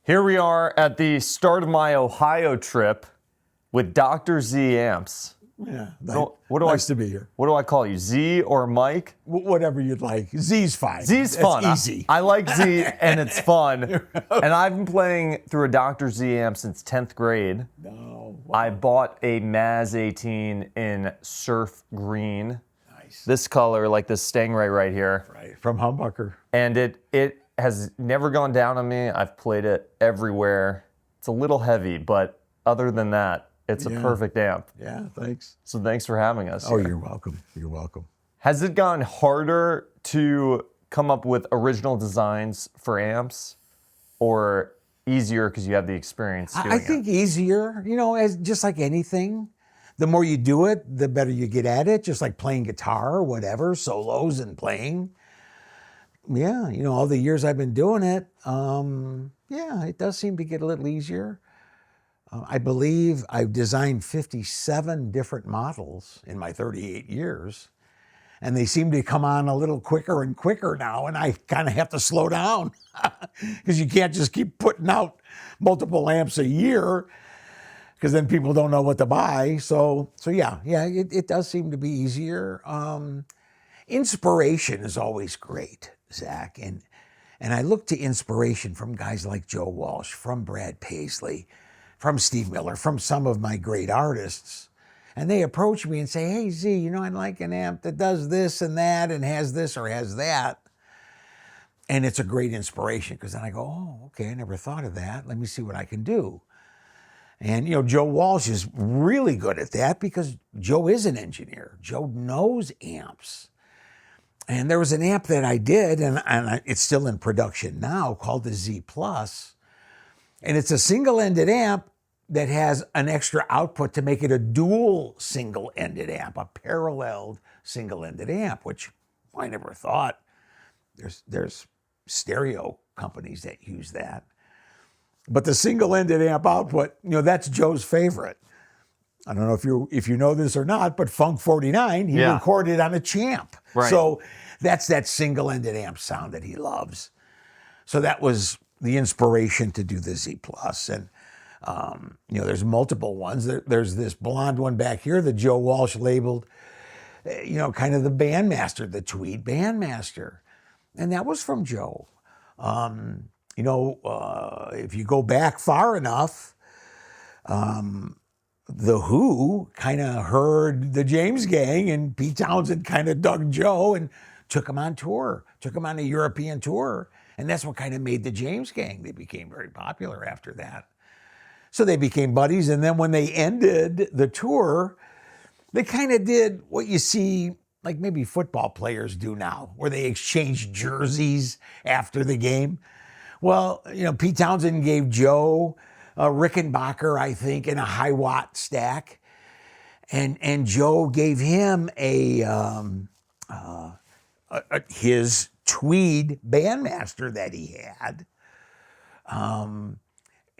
Here we are at the start of my Ohio trip with Dr. Z amps. Yeah, Nice to be here. What do I call you, Z or Mike? Whatever you'd like. Z's fine. Z's fun. Easy. I like Z and it's fun. And I've been playing through a Dr. Z amp since 10th grade. No. Wow. I bought a Maz 18 in surf green. Nice. This color, like this Stangray right here. Right, from Humbucker. And it has never gone down on me. I've played it everywhere. It's a little heavy, but other than that, it's a perfect amp. Yeah, thanks. So thanks for having us. Oh, you're welcome. You're welcome. Has it gotten harder to come up with original designs for amps, or easier because you have the experience doing it? I think easier, as just like anything. The more you do it, the better you get at it, just like playing guitar or whatever, solos and playing. Yeah, all the years I've been doing it, it does seem to get a little easier. I believe I've designed 57 different models in my 38 years, and they seem to come on a little quicker and quicker now, and I kind of have to slow down because you can't just keep putting out multiple amps a year because then people don't know what to buy. So it does seem to be easier. Inspiration is always great, Zach, and I look to inspiration from guys like Joe Walsh, from Brad Paisley, from Steve Miller, from some of my great artists. And they approach me and say, hey, Z, I'd like an amp that does this and that and has this or has that. And it's a great inspiration because then I go, oh, okay, I never thought of that. Let me see what I can do. And, Joe Walsh is really good at that because Joe is an engineer. Joe knows amps. And there was an amp that I did, and it's still in production now, called the Z Plus. And it's a single-ended amp that has an extra output to make it a dual single-ended amp, a paralleled single-ended amp, which I never thought. There's stereo companies that use that. But the single-ended amp output, that's Joe's favorite. I don't know if you know this or not, but Funk 49, he recorded on a Champ. Right. So that's that single-ended amp sound that he loves. So that was the inspiration to do the Z Plus. And, there's multiple ones. There's this blonde one back here that Joe Walsh labeled, kind of the Bandmaster, the Tweed Bandmaster. And that was from Joe. If you go back far enough, The Who kind of heard the James Gang, and Pete Townsend kind of dug Joe and took him on tour, took him on a European tour. And that's what kind of made the James Gang. They became very popular after that. So they became buddies. And then when they ended the tour, they kind of did what you see like maybe football players do now, where they exchange jerseys after the game. Well, Pete Townsend gave Joe a Rickenbacker, I think, in a high watt stack. And Joe gave him his Tweed Bandmaster that he had.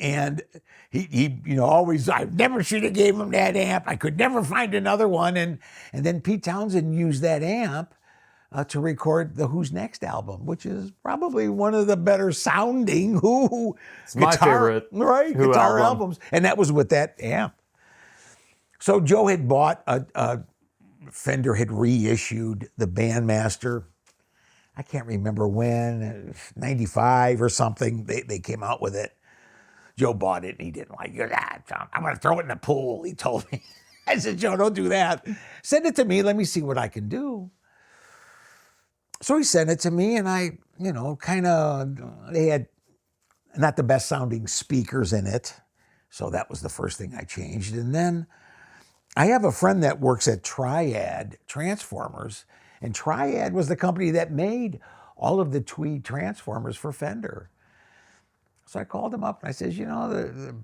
And he always, I never should have gave him that amp. I could never find another one. And then Pete Townsend used that amp to record the Who's Next album, which is probably one of the better sounding Who it's my favorite Who guitar albums. And that was with that amp. So Joe had bought Fender had reissued the Bandmaster. I can't remember when, 95 or something, they came out with it. Joe bought it and he didn't like it. I'm going to throw it in the pool, he told me. I said, Joe, don't do that. Send it to me. Let me see what I can do. So he sent it to me, and I, they had not the best sounding speakers in it. So that was the first thing I changed. And then I have a friend that works at Triad Transformers, and Triad was the company that made all of the Tweed transformers for Fender. So I called him up and I says, the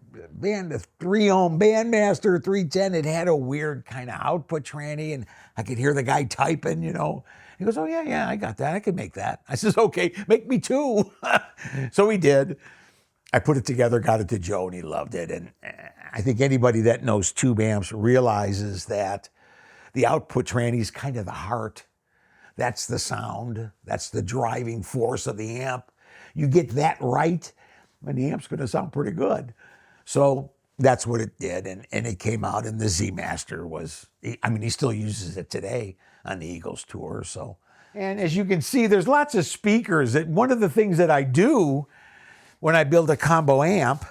3-ohm Bandmaster 310, it had a weird kind of output tranny, and I could hear the guy typing, He goes, oh, yeah, I got that. I could make that. I says, okay, make me two. So he did. I put it together, got it to Joe, and he loved it. And I think anybody that knows tube amps realizes that the output tranny is kind of the heart. That's the sound. That's the driving force of the amp. You get that right, and the amp's going to sound pretty good. So that's what it did, and it came out, and the Z Master was, I mean, he still uses it today on the Eagles tour. So, and as you can see, there's lots of speakers. One of the things that I do when I build a combo amp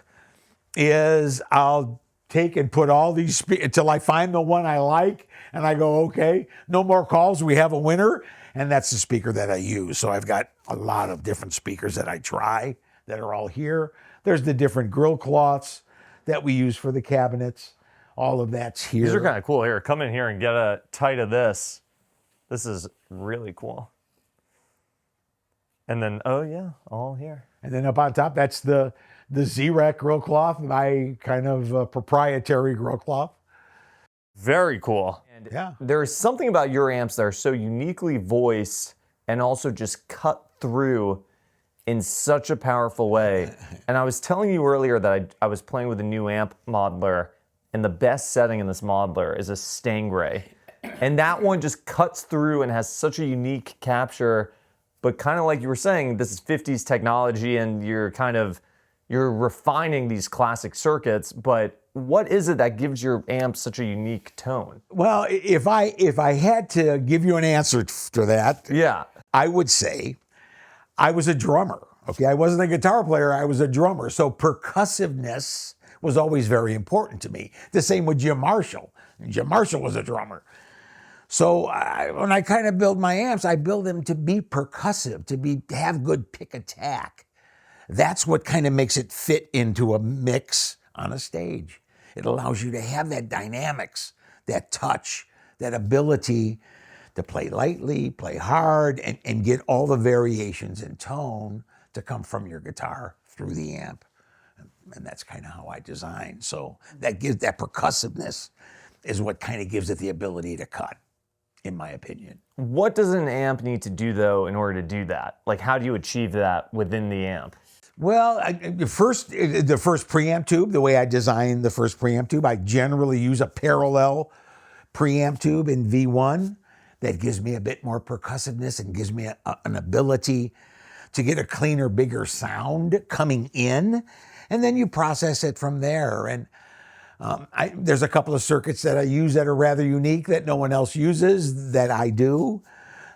is I'll take and put all these until I find the one I like, and I go, okay, no more calls, we have a winner, and that's the speaker that I use. So I've got a lot of different speakers that I try that are all here. There's the different grill cloths that we use for the cabinets. All of that's here. These are kind of cool. Here, come in here and get a tight of this. This is really cool. And then, oh yeah, all here. And then up on top, that's the Z-Wreck grill cloth, my kind of proprietary grill cloth. Very cool. And yeah, there is something about your amps that are so uniquely voiced and also just cut through in such a powerful way. And I was telling you earlier that I was playing with a new amp modeler, and the best setting in this modeler is a Stangray. And that one just cuts through and has such a unique capture, but kind of like you were saying, this is 50s technology and you're refining these classic circuits, but what is it that gives your amp such a unique tone? Well, if I had to give you an answer to that, yeah, I would say I was a drummer. Okay, I wasn't a guitar player, I was a drummer. So percussiveness was always very important to me. The same with Jim Marshall. Jim Marshall was a drummer. So when I kind of build my amps, I build them to be percussive, to have good pick attack. That's what kind of makes it fit into a mix on a stage. It allows you to have that dynamics, that touch, that ability to play lightly, play hard, and get all the variations in tone to come from your guitar through the amp. And that's kind of how I design. So that percussiveness is what kind of gives it the ability to cut, in my opinion. What does an amp need to do, though, in order to do that? Like, how do you achieve that within the amp? Well, the first preamp tube, the way I design the first preamp tube, I generally use a parallel preamp tube in V1 that gives me a bit more percussiveness and gives me an ability to get a cleaner, bigger sound coming in, and then you process it from there. And there's a couple of circuits that I use that are rather unique that no one else uses that I do,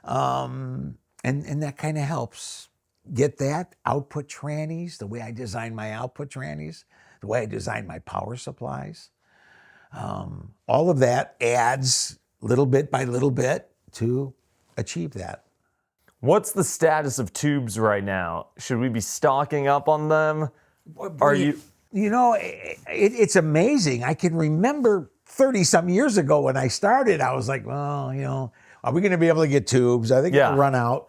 and that kind of helps get that output trannies, the way I design my output trannies, the way I design my power supplies. All of that adds little bit by little bit to achieve that. What's the status of tubes right now? Should we be stocking up on them? Are you? You know, it's amazing. I can remember 30-some years ago when I started, I was like, well, you know, are we going to be able to get tubes? I think it'll run out.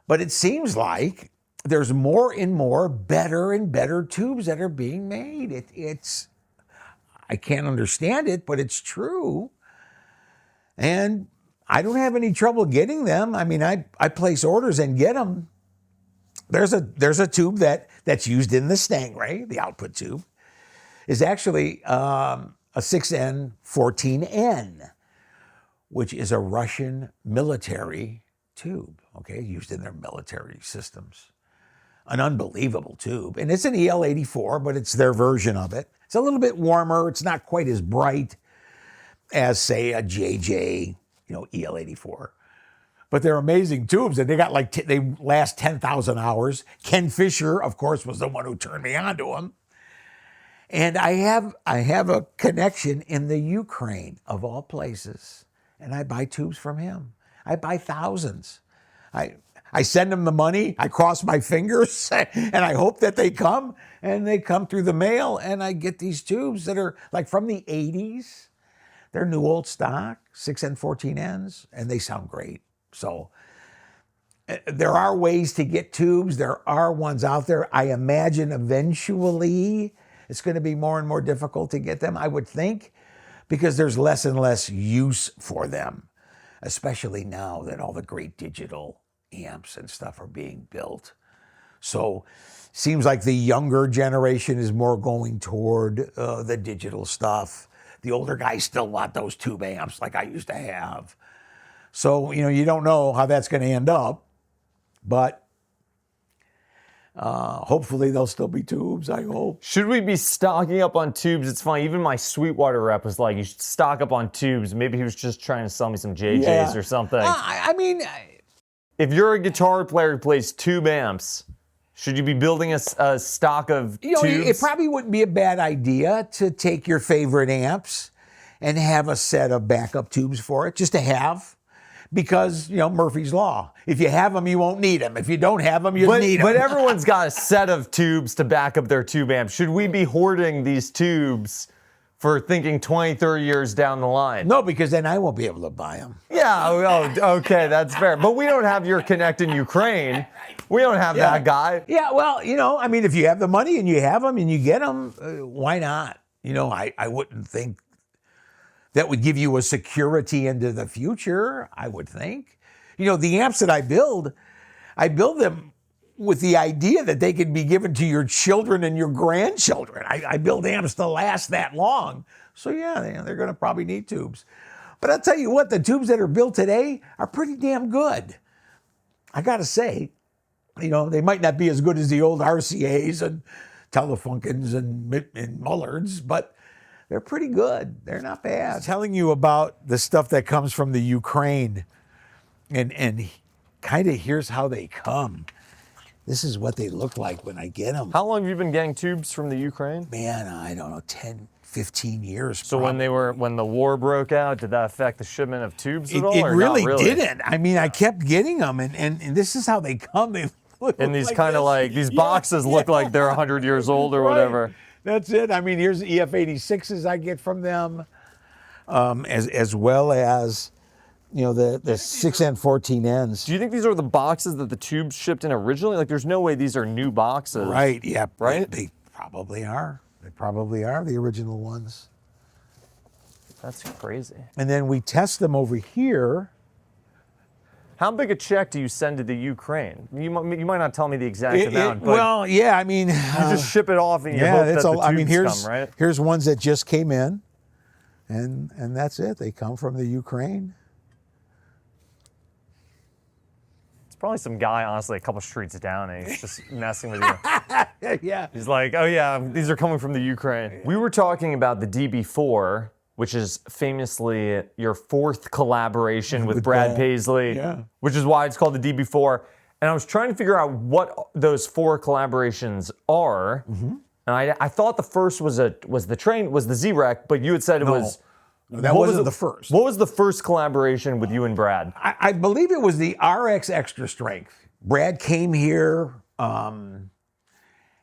But it seems like there's more and more better and better tubes that are being made. I can't understand it, but it's true. And I don't have any trouble getting them. I mean, I place orders and get them. There's a tube that's used in the Stangray, the output tube, is actually a 6N14N, which is a Russian military tube, okay, used in their military systems. An unbelievable tube. And it's an EL84, but it's their version of it. It's a little bit warmer. It's not quite as bright as, say, a JJ, EL84. But they're amazing tubes, and they got they last 10,000 hours. Ken Fiser, of course, was the one who turned me on to them. And I have a connection in the Ukraine, of all places, and I buy tubes from him. I buy thousands. I send them the money, I cross my fingers, and I hope that they come, and they come through the mail, and I get these tubes that are like from the 80s. They're new old stock, 6N14Ns, and they sound great. So there are ways to get tubes. There are ones out there. I imagine eventually it's going to be more and more difficult to get them, I would think, because there's less and less use for them, especially now that all the great digital amps and stuff are being built. So seems like the younger generation is more going toward the digital stuff. The older guys still want those tube amps like I used to have. So, you don't know how that's going to end up, but Hopefully they'll still be tubes, I hope. Should we be stocking up on tubes? It's funny, even my Sweetwater rep was like, you should stock up on tubes. Maybe he was just trying to sell me some JJs or something. I mean, if you're a guitar player who plays tube amps, should you be building a stock of tubes? It probably wouldn't be a bad idea to take your favorite amps and have a set of backup tubes for it, just to have. Because, Murphy's Law. If you have them, you won't need them. If you don't have them, you need them. But everyone's got a set of tubes to back up their tube amp. Should we be hoarding these tubes for thinking 20, 30 years down the line? No, because then I won't be able to buy them. Yeah, okay, that's fair. But we don't have your Connect in Ukraine. We don't have that guy. Yeah, well, if you have the money and you have them and you get them, why not? I wouldn't think that would give you a security into the future, I would think. The amps that I build them with the idea that they could be given to your children and your grandchildren. I build amps to last that long. So yeah, they're gonna probably need tubes. But I'll tell you what, the tubes that are built today are pretty damn good. I gotta say, they might not be as good as the old RCAs and Telefunkens and Mullards, but they're pretty good. They're not bad. Telling you about the stuff that comes from the Ukraine, and kind of here's how they come. This is what they look like when I get them. How long have you been getting tubes from the Ukraine? Man, I don't know, 10, 15 years. So when the war broke out, did that affect the shipment of tubes at all? It or really, not really didn't. I mean, I kept getting them, and this is how they come. They look and these like kind of this. like, these boxes look like they're 100 years old or Right. whatever. That's it. I mean, here's the EF86s I get from them, as well as, the 6N14Ns. Do you think these are the boxes that the tubes shipped in originally? Like, there's no way these are new boxes. Right, yeah. Right? They probably are. They probably are the original ones. That's crazy. And then we test them over here. How big a check do you send to the Ukraine? You might not tell me the exact amount, but Well, yeah, I mean, you just ship it off and you hope that the tubes come, right? here's ones that just came in, and that's it. They come from the Ukraine. It's probably some guy, honestly, a couple streets down, and he's just messing with you. Yeah. He's like, oh yeah, these are coming from the Ukraine. We were talking about the DB4, which is famously your fourth collaboration with Brad Paisley, which is why it's called the DB4. And I was trying to figure out what those 4 collaborations are. And I thought the first was the Z-Wreck, but you had said it was. No, that wasn't the first. What was the first collaboration with you and Brad? I believe it was the RX Extra Strength. Brad came here, and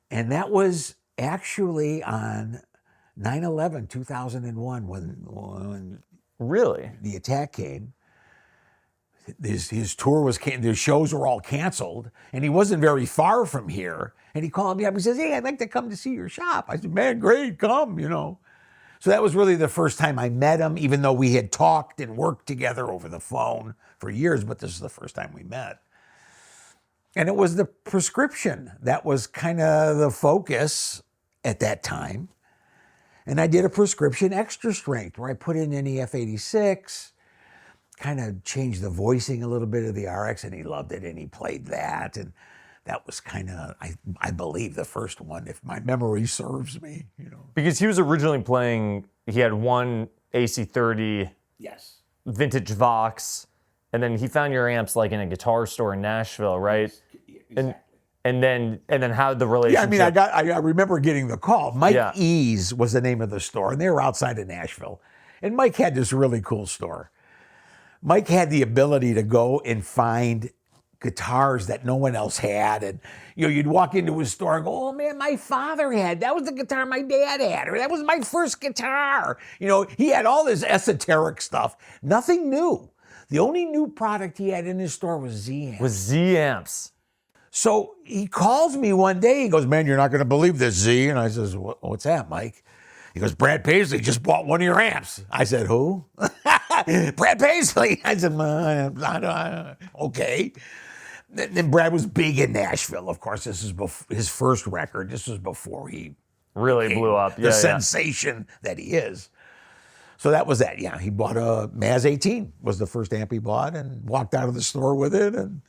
that was actually on 9/11, 2001, when Really? the attack came. His tour was canceled. His shows were all canceled, and he wasn't very far from here. And he called me up. He says, "Hey, I'd like to come to see your shop." I said, "Man, great, come." So that was really the first time I met him, even though we had talked and worked together over the phone for years. But this is the first time we met. And it was the prescription that was kind of the focus at that time. And I did a prescription extra strength where I put in an EF86, kind of changed the voicing a little bit of the RX, and he loved it, and he played that. And that was kind of, I believe, the first one, if my memory serves me. Because he was originally playing, he had one AC30 vintage Vox, and then he found your amps like in a guitar store in Nashville, right? Exactly. And then how the relationship? Yeah, I mean, I remember getting the call. Mike Ease was the name of the store, and they were outside of Nashville. And Mike had this really cool store. Mike had the ability to go and find guitars that no one else had. And, you'd walk into his store and go, "Oh man, my father had, that was the guitar my dad had, or that was my first guitar." He had all this esoteric stuff. Nothing new. The only new product he had in his store was Z-amps. Z-amps. So he calls me one day. He goes, "Man, you're not going to believe this, Z." And I says, "What's that, Mike?" He goes, "Brad Paisley just bought one of your amps." I said, "Who?" "Brad Paisley." I said, "Okay." Then Brad was big in Nashville. Of course, this is his first record. This was before he really blew up. The sensation that he is. So that was that. Yeah, he bought a Maz 18 was the first amp he bought, and walked out of the store with it, and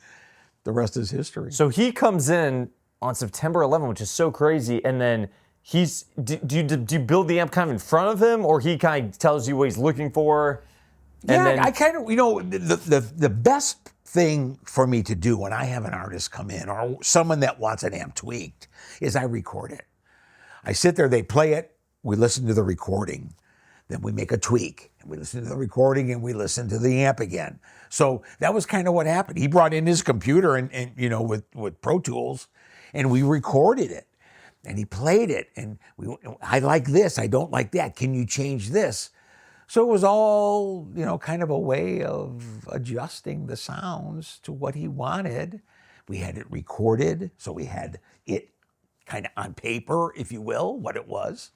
the rest is history. So he comes in on September 11, which is so crazy. And then do you build the amp kind of in front of him, or he kind of tells you what he's looking for? Yeah, I kind of, the best thing for me to do when I have an artist come in or someone that wants an amp tweaked is I record it. I sit there, they play it, we listen to the recording, then we make a tweak, and we listen to the recording, and we listen to the amp again. So that was kind of what happened. He brought in his computer and with Pro Tools, and we recorded it, and he played it, and I like this, I don't like that. Can you change this? So it was all, kind of a way of adjusting the sounds to what he wanted. We had it recorded, so we had it kind of on paper, if you will, what it was,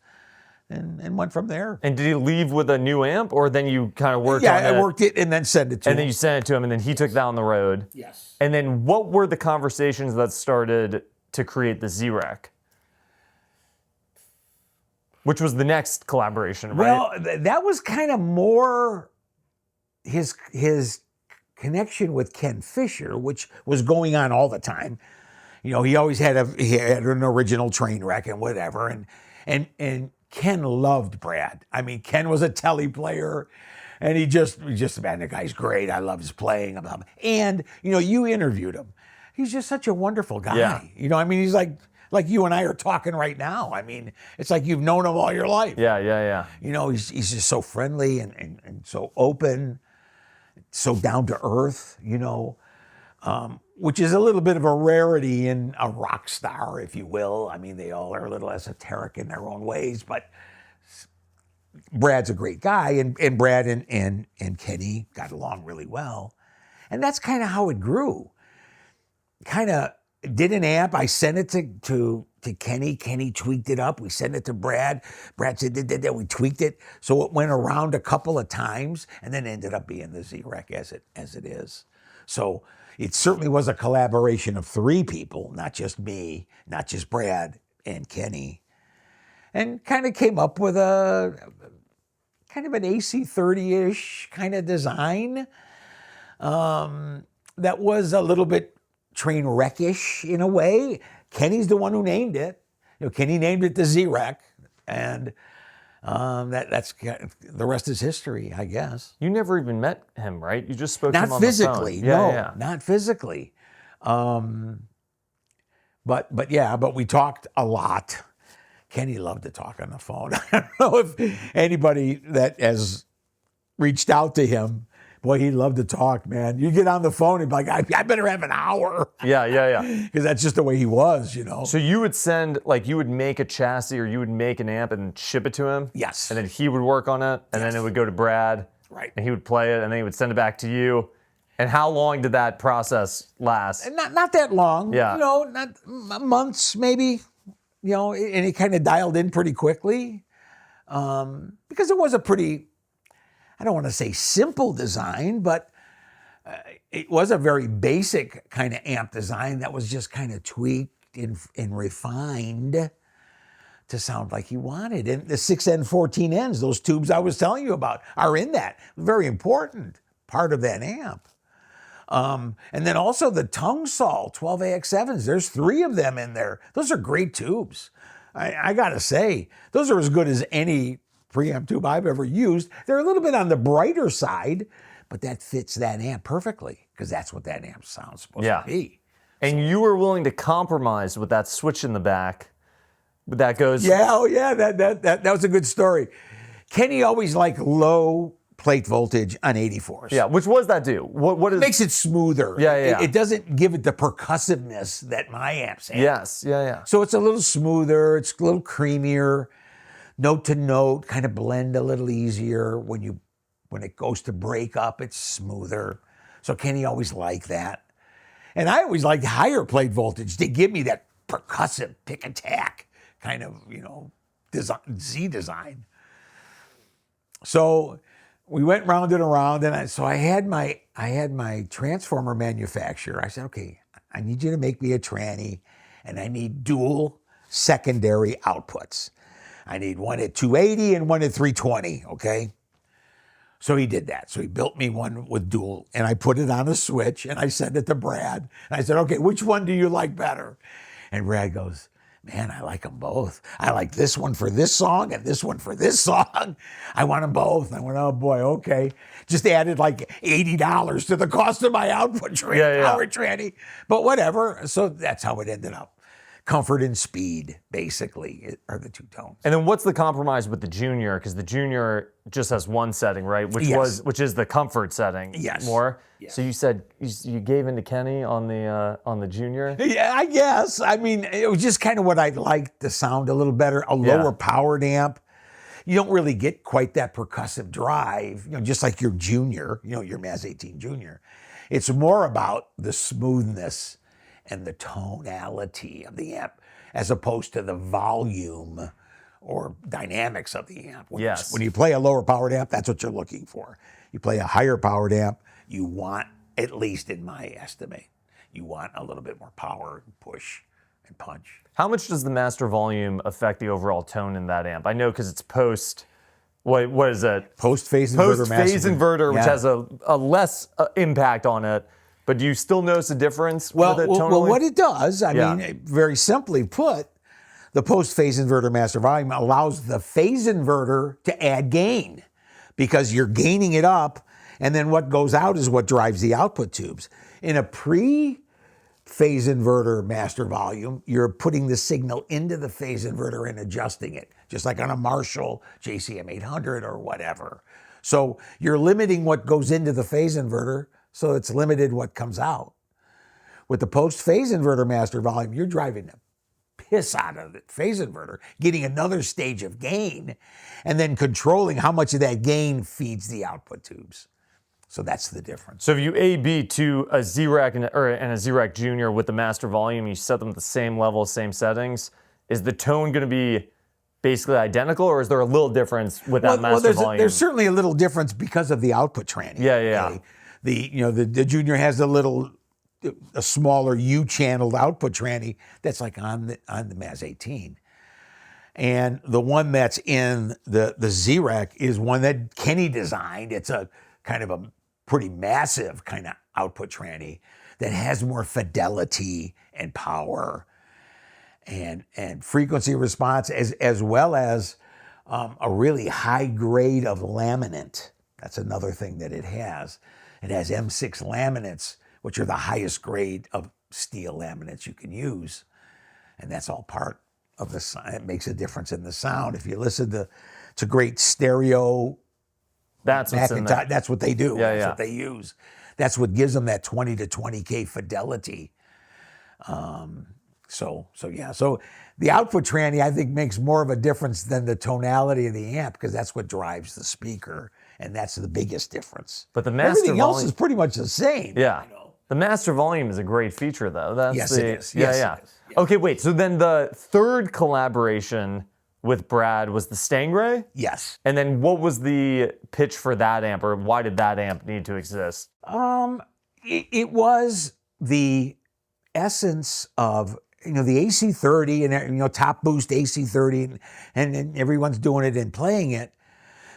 and went from there. And did he leave with a new amp, or then you kind of worked on it? Yeah, I worked it and then sent it to him. And then you sent it to him, and then he took that on the road. Yes. And then what were the conversations that started to create the Z-Wreck? Which was the next collaboration, right? Well, that was kind of more his connection with Ken Fiser, which was going on all the time. He always had an original train wreck and whatever, and Ken loved Brad. I mean, Ken was a telly player, and he just man, the guy's great. I love his playing. And you interviewed him. He's just such a wonderful guy. Yeah. He's like you and I are talking right now. I mean, it's like you've known him all your life. Yeah. He's just so friendly and so open, so down to earth, which is a little bit of a rarity in a rock star, if you will. I mean, they all are a little esoteric in their own ways, but Brad's a great guy, and Brad and Kenny got along really well. And that's kind of how it grew. Kind of did an amp. I sent it to Kenny. Kenny tweaked it up. We sent it to Brad. Brad said, that we tweaked it. So it went around a couple of times and then ended up being the Z-Wreck as it is. So it certainly was a collaboration of three people, not just me, not just Brad and Kenny. And kind of came up with a kind of an AC30-ish kind of design that was a little bit train wreck-ish in a way. Kenny's the one who named it. Kenny named it the Z-Wreck, and that's the rest is history, I guess. You never even met him, right? You just spoke to him on physically, the phone. no, not physically. But we talked a lot. Kenny loved to talk on the phone. I don't know if anybody that has reached out to him, boy, he loved to talk, man. You get on the phone and be like, I better have an hour. Yeah. Because that's just the way he was, So you would you would make a chassis or you would make an amp and ship it to him? Yes. And then he would work on it, and then it would go to Brad. Right. And he would play it, and then he would send it back to you. And how long did that process last? Not that long. Yeah. Not months maybe. And it kind of dialed in pretty quickly. Because it was a pretty, I don't want to say simple design, but it was a very basic kind of amp design that was just kind of tweaked and refined to sound like he wanted. And the 6N14Ns, those tubes I was telling you about, are in that. Very important part of that amp. And then also the tongue saw 12AX7s. There's 3 of them in there. Those are great tubes. I got to say, those are as good as any preamp tube I've ever used. They're a little bit on the brighter side, but that fits that amp perfectly because that's what that amp sounds supposed to be. And you were willing to compromise with that switch in the back. That goes. Yeah, that was a good story. Kenny always liked low plate voltage on 84s. Yeah, which was that do? What is... It makes it smoother. Yeah. It doesn't give it the percussiveness that my amps have. Yes, yeah. So it's a little smoother, it's a little creamier, note to note, kind of blend a little easier. When it goes to break up, it's smoother. So Kenny always liked that. And I always liked higher plate voltage to give me that percussive pick attack kind of, Z design. So we went round and around, and I had my transformer manufacturer. I said, okay, I need you to make me a tranny, and I need dual secondary outputs. I need one at 280 and one at 320, okay? So he did that. So he built me one with dual, and I put it on a switch, and I sent it to Brad. And I said, okay, which one do you like better? And Brad goes, man, I like them both. I like this one for this song and this one for this song. I want them both. I went, oh boy, okay. Just added like $80 to the cost of my output power tranny. But whatever. So that's how it ended up. Comfort and speed, basically, are the two tones. And then what's the compromise with the Junior? Because the Junior just has one setting, right? Which is the comfort setting. Yes. More. Yes. So you said you gave in to Kenny on the Junior. Yeah, I guess. I mean, it was just kind of what I liked the sound a little better. A lower powered amp. You don't really get quite that percussive drive, just like your Junior, your Maz 18 Junior. It's more about the smoothness and the tonality of the amp, as opposed to the volume or dynamics of the amp. When you play a lower powered amp, that's what you're looking for. You play a higher powered amp, you want, at least in my estimate, you want a little bit more power and push and punch. How much does the master volume affect the overall tone in that amp? I know because it's what is it? Post-phase inverter. Post-phase inverter, which has a less impact on it. But do you still notice a difference with it tonally? Well, what it does, I mean, very simply put, the post-phase inverter master volume allows the phase inverter to add gain because you're gaining it up, and then what goes out is what drives the output tubes. In a pre-phase inverter master volume, you're putting the signal into the phase inverter and adjusting it, just like on a Marshall JCM 800 or whatever. So you're limiting what goes into the phase inverter, so it's limited what comes out. With the post-phase inverter master volume, you're driving the piss out of the phase inverter, getting another stage of gain, and then controlling how much of that gain feeds the output tubes. So that's the difference. So if you A/B to a Z-Wreck and a Z-Wreck Junior with the master volume, you set them at the same level, same settings, is the tone going to be basically identical, or is there a little difference with that master volume? There's certainly a little difference because of the output tranny. Yeah. The Junior has a smaller U-channeled output tranny that's like on the Maz 18. And the one that's in the Z-Wreck is one that Kenny designed. It's a kind of a pretty massive kind of output tranny that has more fidelity and power and frequency response, as well as a really high grade of laminate. That's another thing that it has. It has M6 laminates, which are the highest grade of steel laminates you can use. And that's all part of the sound. It makes a difference in the sound. If you listen to great stereo, that's what's in there. That's what they do. That's what they use. That's what gives them that 20 to 20K fidelity. So the output tranny, I think, makes more of a difference than the tonality of the amp, because that's what drives the speaker. And that's the biggest difference. But the master everything volume else is pretty much the same. Yeah. The master volume is a great feature, though. Yes, it is. It is. Yeah. Okay, wait. So then the third collaboration with Brad was the Stangray? Yes. And then what was the pitch for that amp, or why did that amp need to exist? It was the essence of the AC30 and top boost AC30 and everyone's doing it and playing it.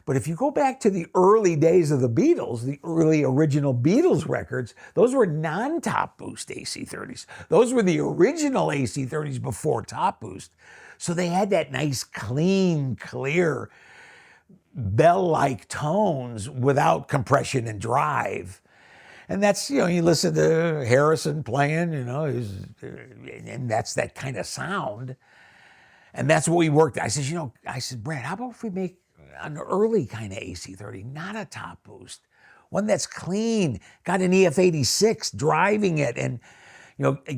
But if you go back to the early days of the Beatles, the early original Beatles records, those were non-top boost AC30s. Those were the original AC30s before top boost. So they had that nice, clean, clear, bell-like tones without compression and drive. And that's, you listen to Harrison playing, and that's that kind of sound. And that's what we worked. I said, Brad, how about if we make an early kind of AC30, not a top boost, one that's clean, got an EF86 driving it, and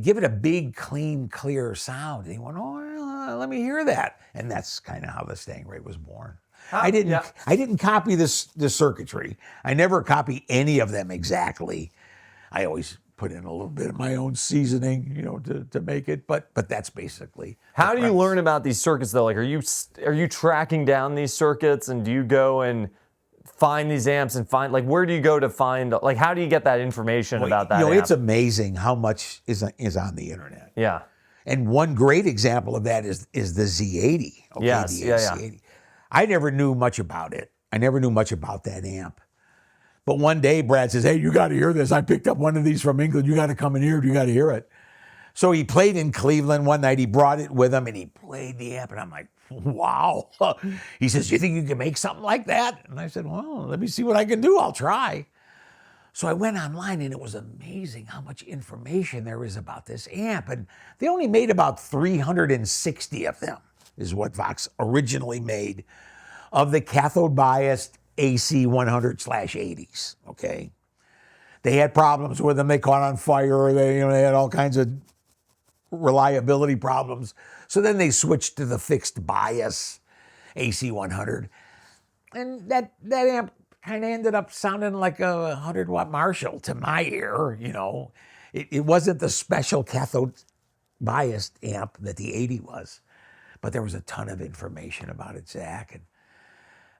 give it a big, clean, clear sound. And he went, let me hear that. And that's kind of how the Stangray was born. I didn't copy the circuitry. I never copy any of them exactly. I always put in a little bit of my own seasoning, to make it. But that's basically. How do you learn about these circuits though? Like, are you tracking down these circuits, and do you go and find these amps and find, like, where do you go to find, like, how do you get that information about that amp? It's amazing how much is on the internet. Yeah. And one great example of that is the Z80. Okay, yes. the Z80. I never knew much about it. I never knew much about that amp. But one day Brad says, hey, you got to hear this. I picked up one of these from England. You got to come in here. You got to hear it. So he played in Cleveland one night. He brought it with him and he played the amp. And I'm like, wow. He says, you think you can make something like that? And I said, well, let me see what I can do. I'll try. So I went online and it was amazing how much information there is about this amp. And they only made about 360 of them, is what Vox originally made, of the cathode biased AC 100/80s, okay? They had problems with them. They caught on fire. They had all kinds of reliability problems. So then they switched to the fixed bias AC 100. And that amp kind of ended up sounding like a 100-watt Marshall to my ear, It wasn't the special cathode biased amp that the 80 was. But there was a ton of information about it, Zach. And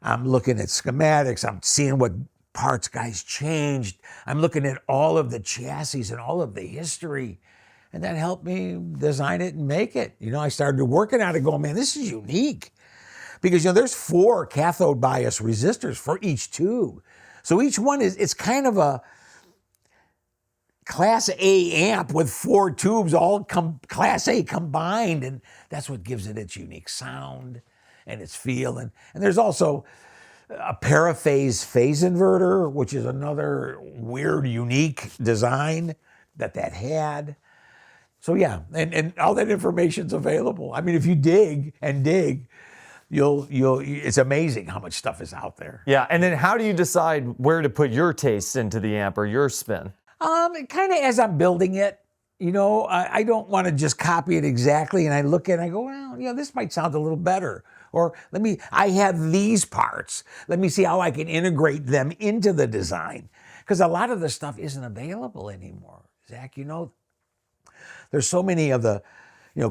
I'm looking at schematics. I'm seeing what parts guys changed. I'm looking at all of the chassis and all of the history. And that helped me design it and make it. I started working on it going, man, this is unique. Because, there's 4 cathode bias resistors for each tube. So each one it's kind of a Class A amp with 4 tubes, all Class A combined. And that's what gives it its unique sound and its feel. And there's also a paraphase phase inverter, which is another weird, unique design that had. So yeah, and all that information's available. I mean, if you dig and dig, it's amazing how much stuff is out there. Yeah, and then how do you decide where to put your taste into the amp or your spin? Kind of as I'm building it, I don't want to just copy it exactly. And I look at it and I go, well, this might sound a little better. Or I have these parts. Let me see how I can integrate them into the design. Because a lot of the stuff isn't available anymore. Zach, there's so many of the,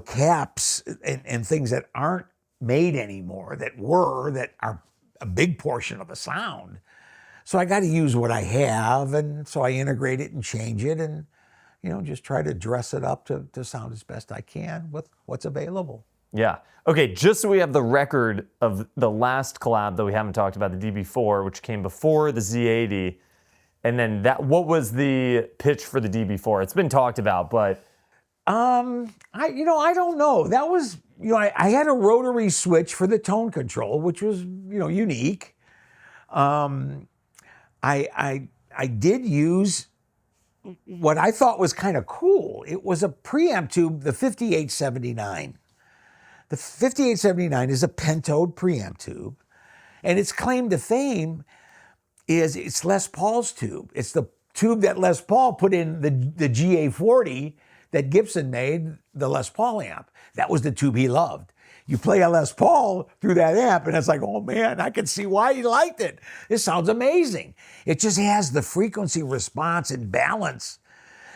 caps and things that aren't made anymore that are a big portion of the sound. So I got to use what I have, and so I integrate it and change it and, just try to dress it up to sound as best I can with what's available. Yeah. Okay, just so we have the record of the last collab that we haven't talked about, the DB4, which came before the Z80, and then what was the pitch for the DB4? It's been talked about, but... I don't know. That was, I had a rotary switch for the tone control, which was, unique. I did use what I thought was kind of cool. It was a preamp tube, the 5879. The 5879 is a pentode preamp tube, and its claim to fame is it's Les Paul's tube. It's the tube that Les Paul put in the GA40 that Gibson made, the Les Paul amp. That was the tube he loved. You play a Les Paul through that amp, and it's like, oh man, I can see why he liked it. This sounds amazing. It just has the frequency response and balance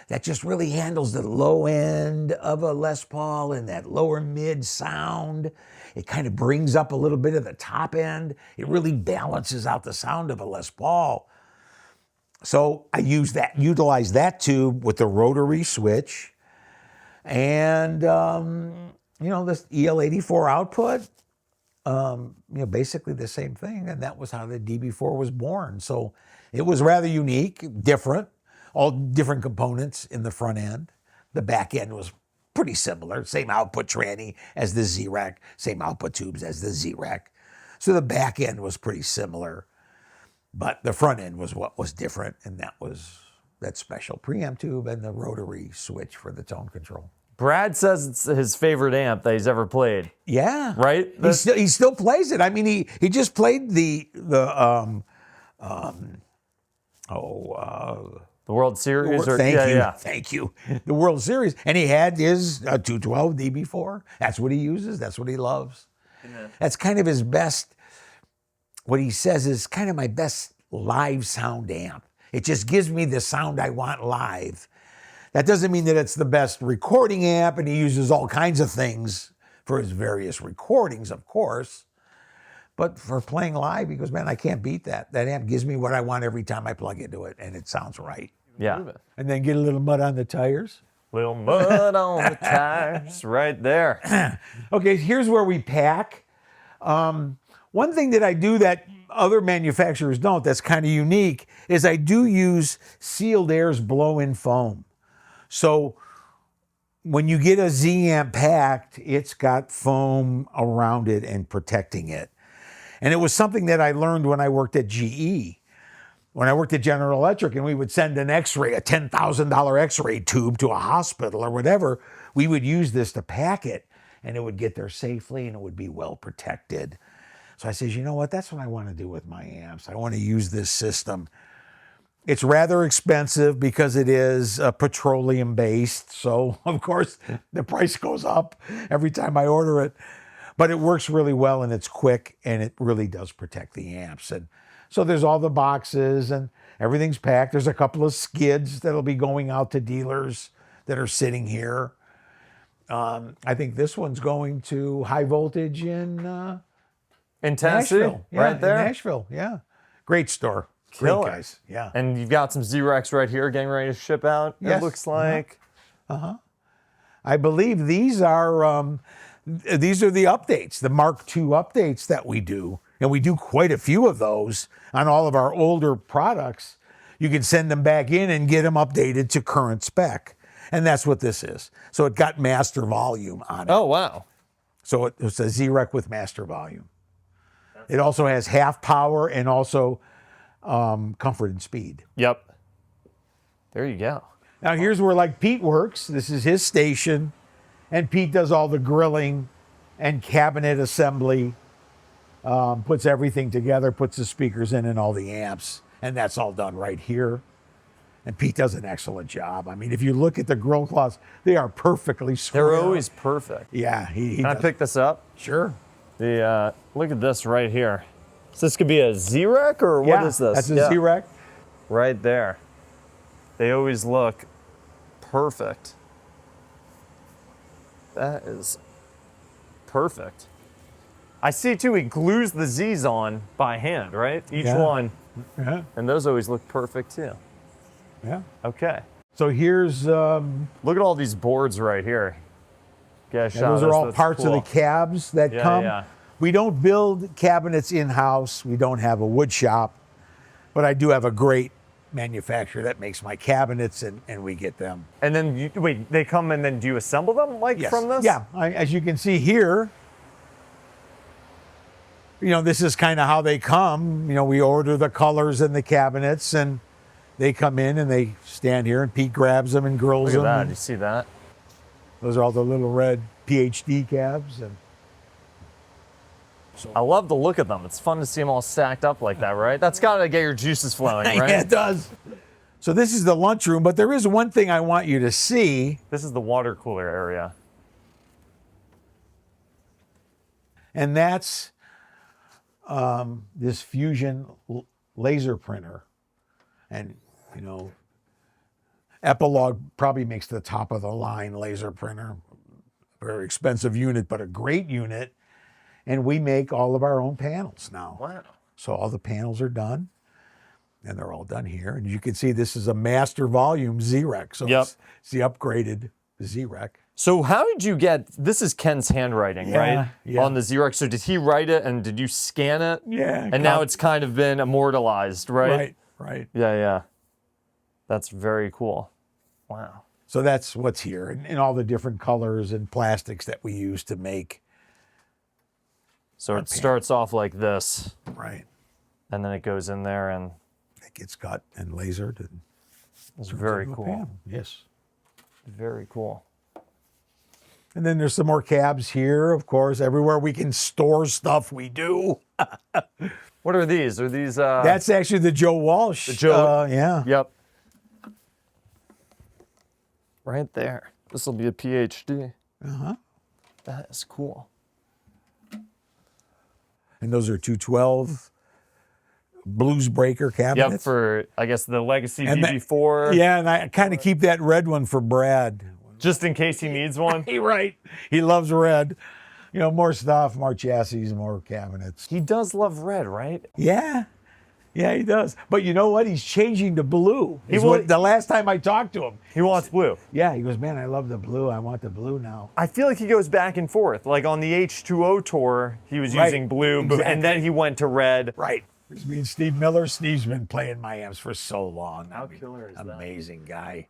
that just really handles the low end of a Les Paul and that lower mid sound. It kind of brings up a little bit of the top end. It really balances out the sound of a Les Paul. So I utilized that tube with the rotary switch. And, this EL84 output, basically the same thing. And that was how the DB4 was born. So it was rather unique, different, all different components in the front end. The back end was pretty similar, same output tranny as the Z-Wreck, same output tubes as the Z-Wreck. So the back end was pretty similar, but the front end was what was different. And that was that special preamp tube and the rotary switch for the tone control. Brad says it's his favorite amp that he's ever played. Yeah, right. He still plays it. I mean, he just played the World Series. Thank you. The World Series, and he had his 212 DB4. That's what he uses. That's what he loves. Yeah. That's kind of his best. What he says is kind of my best live sound amp. It just gives me the sound I want live. That doesn't mean that it's the best recording amp, and he uses all kinds of things for his various recordings, of course. But for playing live, he goes, man, I can't beat that. That amp gives me what I want every time I plug into it, and it sounds right. Yeah. And then get a little mud on the tires. Little mud on the tires, right there. Okay, here's where we pack. One thing that I do that other manufacturers don't, that's kind of unique, is I do use Sealed Air's blow-in foam. So when you get a Z amp packed, it's got foam around it and protecting it. And it was something that I learned when I worked at GE. When I worked at General Electric and we would send an X-ray, a $10,000 X-ray tube to a hospital or whatever, we would use this to pack it and it would get there safely and it would be well protected. So I says, you know what? That's what I want to do with my amps. I want to use this system. It's rather expensive because it is petroleum based. So of course the price goes up every time I order it, but it works really well and it's quick and it really does protect the amps. And so there's all the boxes and everything's packed. There's a couple of skids that'll be going out to dealers that are sitting here. I think this one's going to high voltage in Tennessee, Nashville. Yeah, right there. In Nashville, yeah. Great store. Great Killer. guys. Yeah. And you've got some Z-Wrecks right here getting ready to ship out, Yes. it looks like. I believe these are the updates, the Mark II updates that we do. And we do quite a few of those on all of our older products. You can send them back in and get them updated to current spec. And that's what this is. So it got master volume on it. Oh, wow. So it's a Z-Wreck with master volume. It also has half power and also comfort and speed. Yep. There you go. Now here's where like Pete works. This is his station. And Pete does all the grilling and cabinet assembly. Puts everything together, puts the speakers in and all the amps, and that's all done right here. And Pete does an excellent job. I mean, if you look at the grill cloths, they are perfectly square. They're always perfect. Yeah, he Can I does. pick this up? Sure. Look at this right here. So this could be a Z-Wreck or what is this? That's a Z-Wreck. Right there. They always look perfect. That is perfect. I see too, he glues the Z's on by hand, right? Each Yeah. one. Yeah. And those always look perfect too. Yeah. Okay. So here's Look at all these boards right here. Get a shot those of are this. all That's parts cool. of the cabs that Yeah, come. yeah. We don't build cabinets in-house. We don't have a wood shop, but I do have a great manufacturer that makes my cabinets and we get them. And then, wait, they come and then do you assemble them like Yes. from this? Yeah, as you can see here, you know, this is kind of how they come. You know, we order the colors and the cabinets and they come in and they stand here and Pete grabs them and grills Look at them. that. You see that? Those are all the little red PhD cabs. And I love the look of them. It's fun to see them all stacked up like that, right? That's got to get your juices flowing, right? yeah, it does. So this is the lunchroom, but there is one thing I want you to see. This is the water cooler area. And that's this Fusion laser printer. And, you know, Epilogue probably makes the top of the line laser printer. Very expensive unit, but a great unit. And we make all of our own panels now. Wow. So all the panels are done. And they're all done here. And you can see this is a master volume Z-Wreck. So Yep. it's the upgraded Z-Wreck. So how did you get, this is Ken's handwriting, right? Yeah. On the Z-Wreck. So did he write it and did you scan it? Yeah. And now it's kind of been immortalized, right? Right. Yeah, yeah. That's very cool. Wow. So that's what's here, and all the different colors and plastics that we use to make. So it starts off like this, Right. and then it goes in there, and It gets cut and lasered. And it's very into a cool. panel. Yes. Very cool. And then there's some more cabs here, of course. Everywhere we can store stuff, we do. What are these? Are these? That's actually the Joe Walsh. Joe- yeah. Yep. Right there. This will be a PhD. Uh-huh. That is cool. And those are 212 blues breaker cabinets. Yep, for I guess the Legacy And that- DB4. Yeah, and I kind of keep that red one for Brad. Just in case he needs one. He right. He loves red. You know, more stuff, more chassis, more cabinets. He does love red, right? Yeah. Yeah, he does. But you know what? He's changing to blue. He will- The last time I talked to him. He wants blue. Yeah, he goes, man, I love the blue. I want the blue now. I feel like he goes back and forth. Like on the H2O tour, he was Right. using blue, Exactly. and then he went to red. Right. There's me and Steve Miller. Steve's been playing my amps for so long. How killer is that? Amazing guy.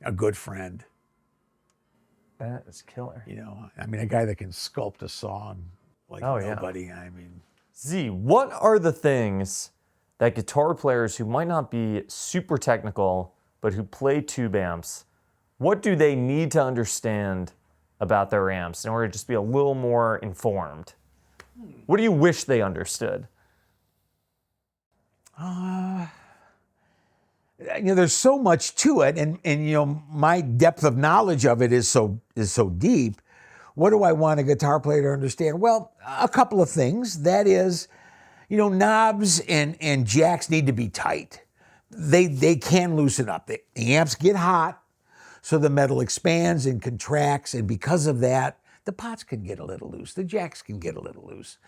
A good friend. That is killer. You know, I mean, a guy that can sculpt a song like nobody. I mean, Z, what are the things that guitar players who might not be super technical, but who play tube amps, what do they need to understand about their amps in order to just be a little more informed? What do you wish they understood? you know, there's so much to it, and you know, my depth of knowledge of it is so deep. What do I want a guitar player to understand? Well, a couple of things. That is, you know, knobs and jacks need to be tight. They can loosen up. The amps get hot, so the metal expands and contracts, and because of that, the pots can get a little loose. The jacks can get a little loose.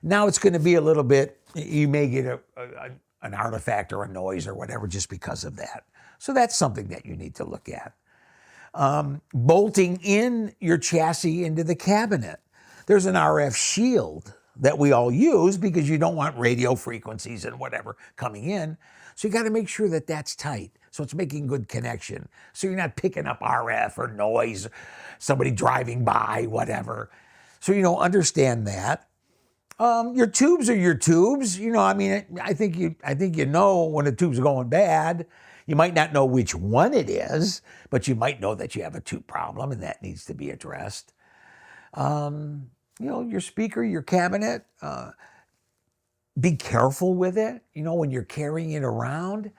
Now it's going to be a little bit, you may get an artifact or a noise or whatever just because of that. So that's something that you need to look at. Bolting in your chassis into the cabinet. There's an RF shield that we all use because you don't want radio frequencies and whatever coming in. So you got to make sure that that's tight. So it's making good connection. So you're not picking up RF or noise, somebody driving by, whatever. So, you know, understand that. Your tubes are your tubes. You know, I mean, I think you know when a tube's going bad. You might not know which one it is, but you might know that you have a tube problem and that needs to be addressed. You know, your speaker, your cabinet, be careful with it. You know, when you're carrying it around,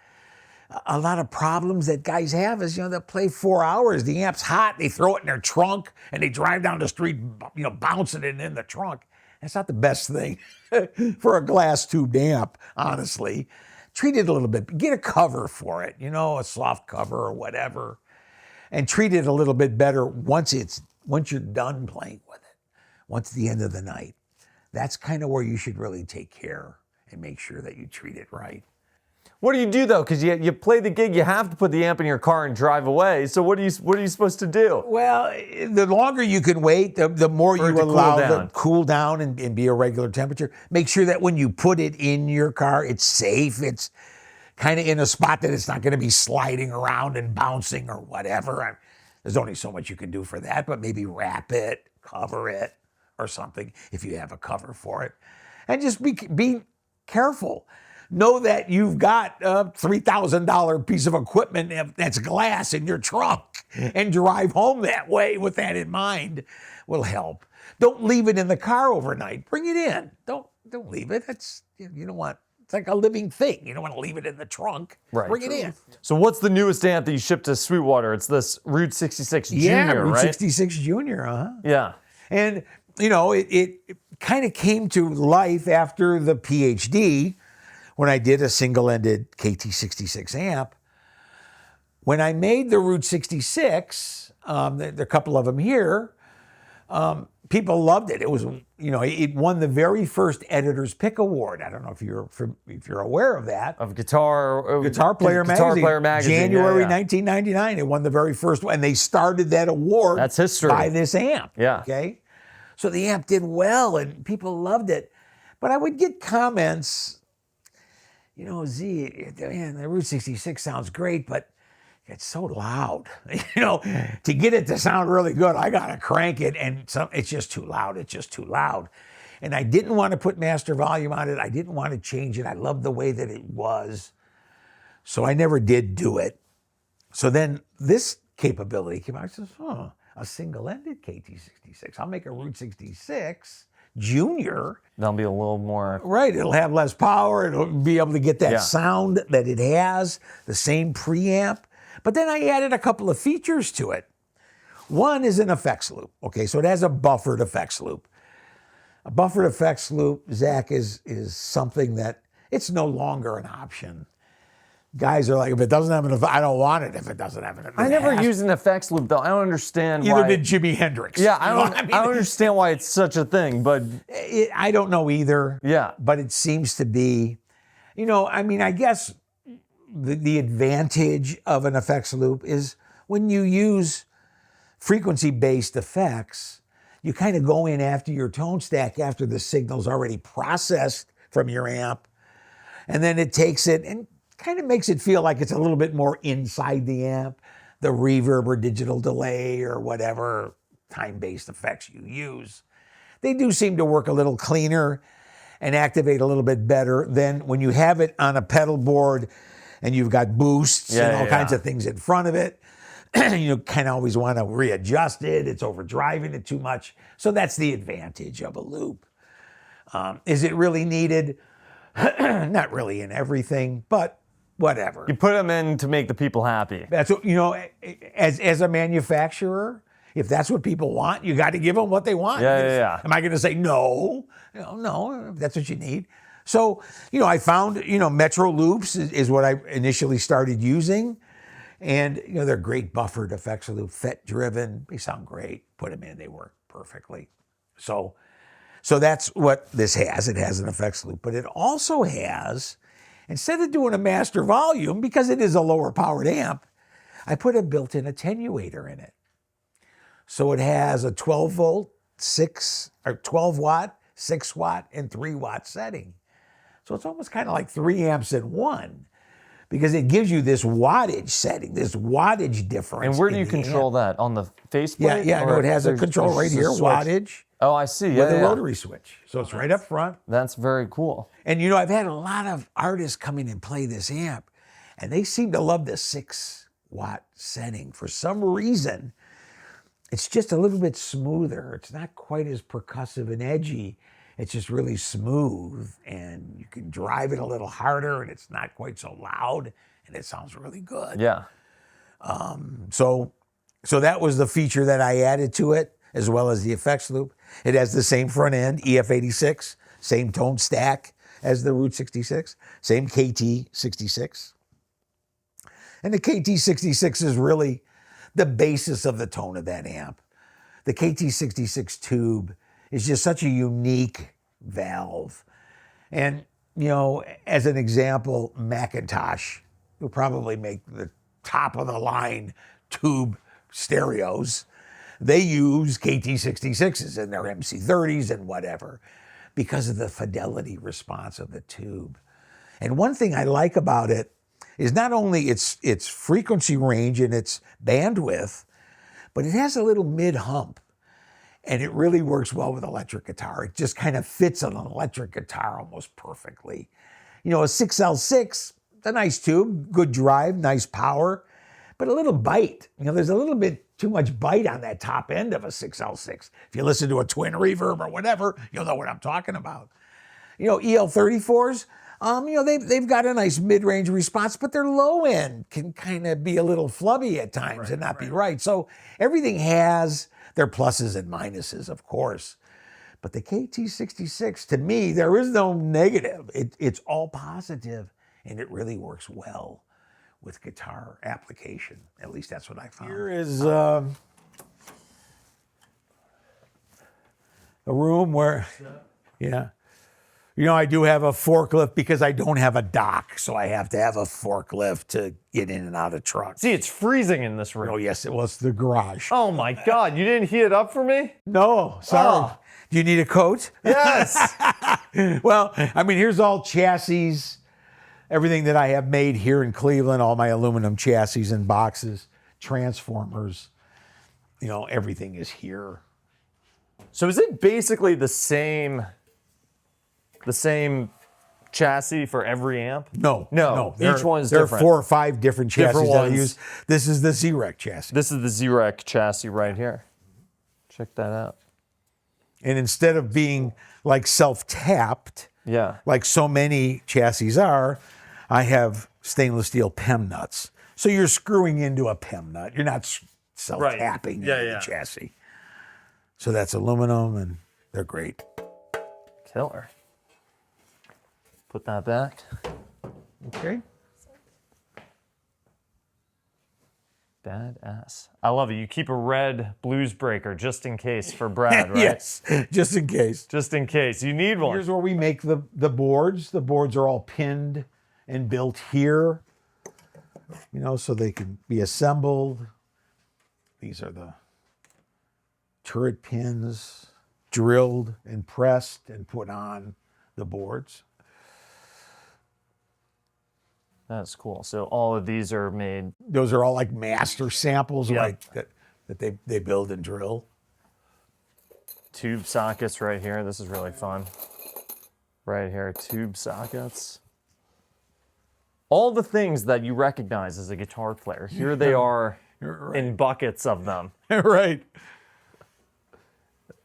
a lot of problems that guys have is, you know, they'll play 4 hours, the amp's hot, they throw it in their trunk and they drive down the street, you know, bouncing it in the trunk. That's not the best thing for a glass tube amp, honestly. Treat it a little bit, get a cover for it, you know, a soft cover or whatever, and treat it a little bit better once you're done playing with it, once the end of the night. That's kind of where you should really take care and make sure that you treat it right. What do you do though? Because you play the gig, you have to put the amp in your car and drive away. So what are you supposed to do? Well, the longer you can wait, the more you allow it to cool down and be a regular temperature. Make sure that when you put it in your car, it's safe. It's kind of in a spot that it's not going to be sliding around and bouncing or whatever. There's only so much you can do for that, but maybe wrap it, cover it, or something if you have a cover for it. And just be careful. Know that you've got a $3,000 piece of equipment that's glass in your trunk, and drive home that way with that in mind will help. Don't leave it in the car overnight. Bring it in. Don't leave it. You don't want, it's like a living thing. You don't want to leave it in the trunk. Right. Bring it in. So what's the newest amp that you shipped to Sweetwater? It's this Route 66 Junior, yeah, Route right? 66 Junior, Yeah. And, you know, it kind of came to life after the PhD, when I did a single-ended KT66 amp. When I made the Route 66, there are a couple of them here, people loved it. It was, you know, it won the very first Editor's Pick Award. I don't know if you're aware of that. Of Guitar Player Magazine. January yeah. 1999, it won the very first one. And they started that award. That's history. By this amp. Yeah. Okay. So the amp did well and people loved it. But I would get comments, you know, Z, man, the Route 66 sounds great, but it's so loud. You know, to get it to sound really good, I got to crank it, and it's just too loud. It's just too loud. And I didn't want to put master volume on it. I didn't want to change it. I loved the way that it was. So I never did do it. So then this capability came out. I said, a single-ended KT66. I'll make a Route 66 Junior. That'll be a little more... Right, it'll have less power. It'll be able to get that sound that it has, the same preamp. But then I added a couple of features to it. One is an effects loop. Okay, so it has a buffered effects loop. A buffered effects loop, Zach, is something that it's no longer an option. Guys are like, if it doesn't have an effect, I don't want it if it doesn't have an effect. I never used an effects loop, though. I don't understand why. Either did Jimi Hendrix. Yeah, I don't understand why it's such a thing, but... I don't know either. Yeah. But it seems to be, you know, I mean, I guess the advantage of an effects loop is when you use frequency-based effects, you kind of go in after your tone stack, after the signal's already processed from your amp, and then it takes it and kind of makes it feel like it's a little bit more inside the amp. the reverb or digital delay or whatever time-based effects you use. They do seem to work a little cleaner and activate a little bit better than when you have it on a pedal board and you've got boosts and all kinds of things in front of it. You kind of always want to readjust it. It's overdriving it too much. So that's the advantage of a loop. Is it really needed? Not really in everything, but whatever. You put them in to make the people happy. That's what, as a manufacturer, if that's what people want, you got to give them what they want. Yeah. Am I going to say no? No, if that's what you need. So, I found, Metro loops is what I initially started using. And, they're great buffered effects loop, FET driven. They sound great. Put them in, they work perfectly. So that's what this has. It has an effects loop, but it also has, instead of doing a master volume, because it is a lower powered amp, I put a built-in attenuator in it. So it has a 12 volt, 12 watt, 6 watt, and 3 watt setting. So it's almost kind of like 3 amps in one, because it gives you this wattage setting, this wattage difference. And where do you control that? On the faceplate? Yeah. No, it has a control right here, wattage. Oh, I see. With a rotary switch. So it's right up front. That's very cool. And I've had a lot of artists come in and play this amp, and they seem to love the 6 watt setting. For some reason, it's just a little bit smoother. It's not quite as percussive and edgy. It's just really smooth, and you can drive it a little harder, and it's not quite so loud, and it sounds really good. Yeah. So that was the feature that I added to it, as well as the effects loop. It has the same front end, EF86, same tone stack as the Route 66, same KT66. And the KT66 is really the basis of the tone of that amp. The KT66 tube is just such a unique valve. And, as an example, Macintosh will probably make the top of the line tube stereos. They use KT66s in their MC30s and whatever because of the fidelity response of the tube. And one thing I like about it is not only its frequency range and its bandwidth, but it has a little mid hump. And it really works well with electric guitar. It just kind of fits on an electric guitar almost perfectly. A 6L6, it's a nice tube, good drive, nice power, but a little bite. There's a little bit too much bite on that top end of a 6L6. If you listen to a twin reverb or whatever, you'll know what I'm talking about. EL34s, they've got a nice mid-range response, but their low end can kind of be a little flubby at times and not be right. So everything has their pluses and minuses, of course. But the KT66, to me, there is no negative. It's all positive, and it really works well with guitar application. At least that's what I found. Here is a room where, I do have a forklift because I don't have a dock, so I have to have a forklift to get in and out of trucks. See, it's freezing in this room. Oh, yes, it was the garage. Oh, my God. You didn't heat it up for me? No, sorry. Oh. Do you need a coat? Yes. Well, here's all chassis, everything that I have made here in Cleveland, all my aluminum chassis and boxes, transformers, everything is here. So is it basically the same chassis for every amp? No. Each one is different. different. There are 4 or 5 different chassis Different that I ones. use. This is the Z-Wreck chassis. This is the Z-Wreck chassis right here. Check that out. And instead of being like self-tapped, like so many chassis are, I have stainless steel PEM nuts. So you're screwing into a PEM nut. You're not self-tapping the chassis. So that's aluminum, and they're great. Killer. Put that back. Okay. Badass. I love it. You keep a red blues breaker just in case for Brad, right? Yes, just in case. Just in case. You need one. Here's where we make the boards. The boards are all pinned and built here, so they can be assembled. These are the turret pins, drilled and pressed and put on the boards. That's cool. So all of these are made. Those are all like master samples, Yep. right? That they build and drill. Tube sockets right here. This is really fun. Right here, tube sockets. All the things that you recognize as a guitar player. Here they are in buckets of them. Right.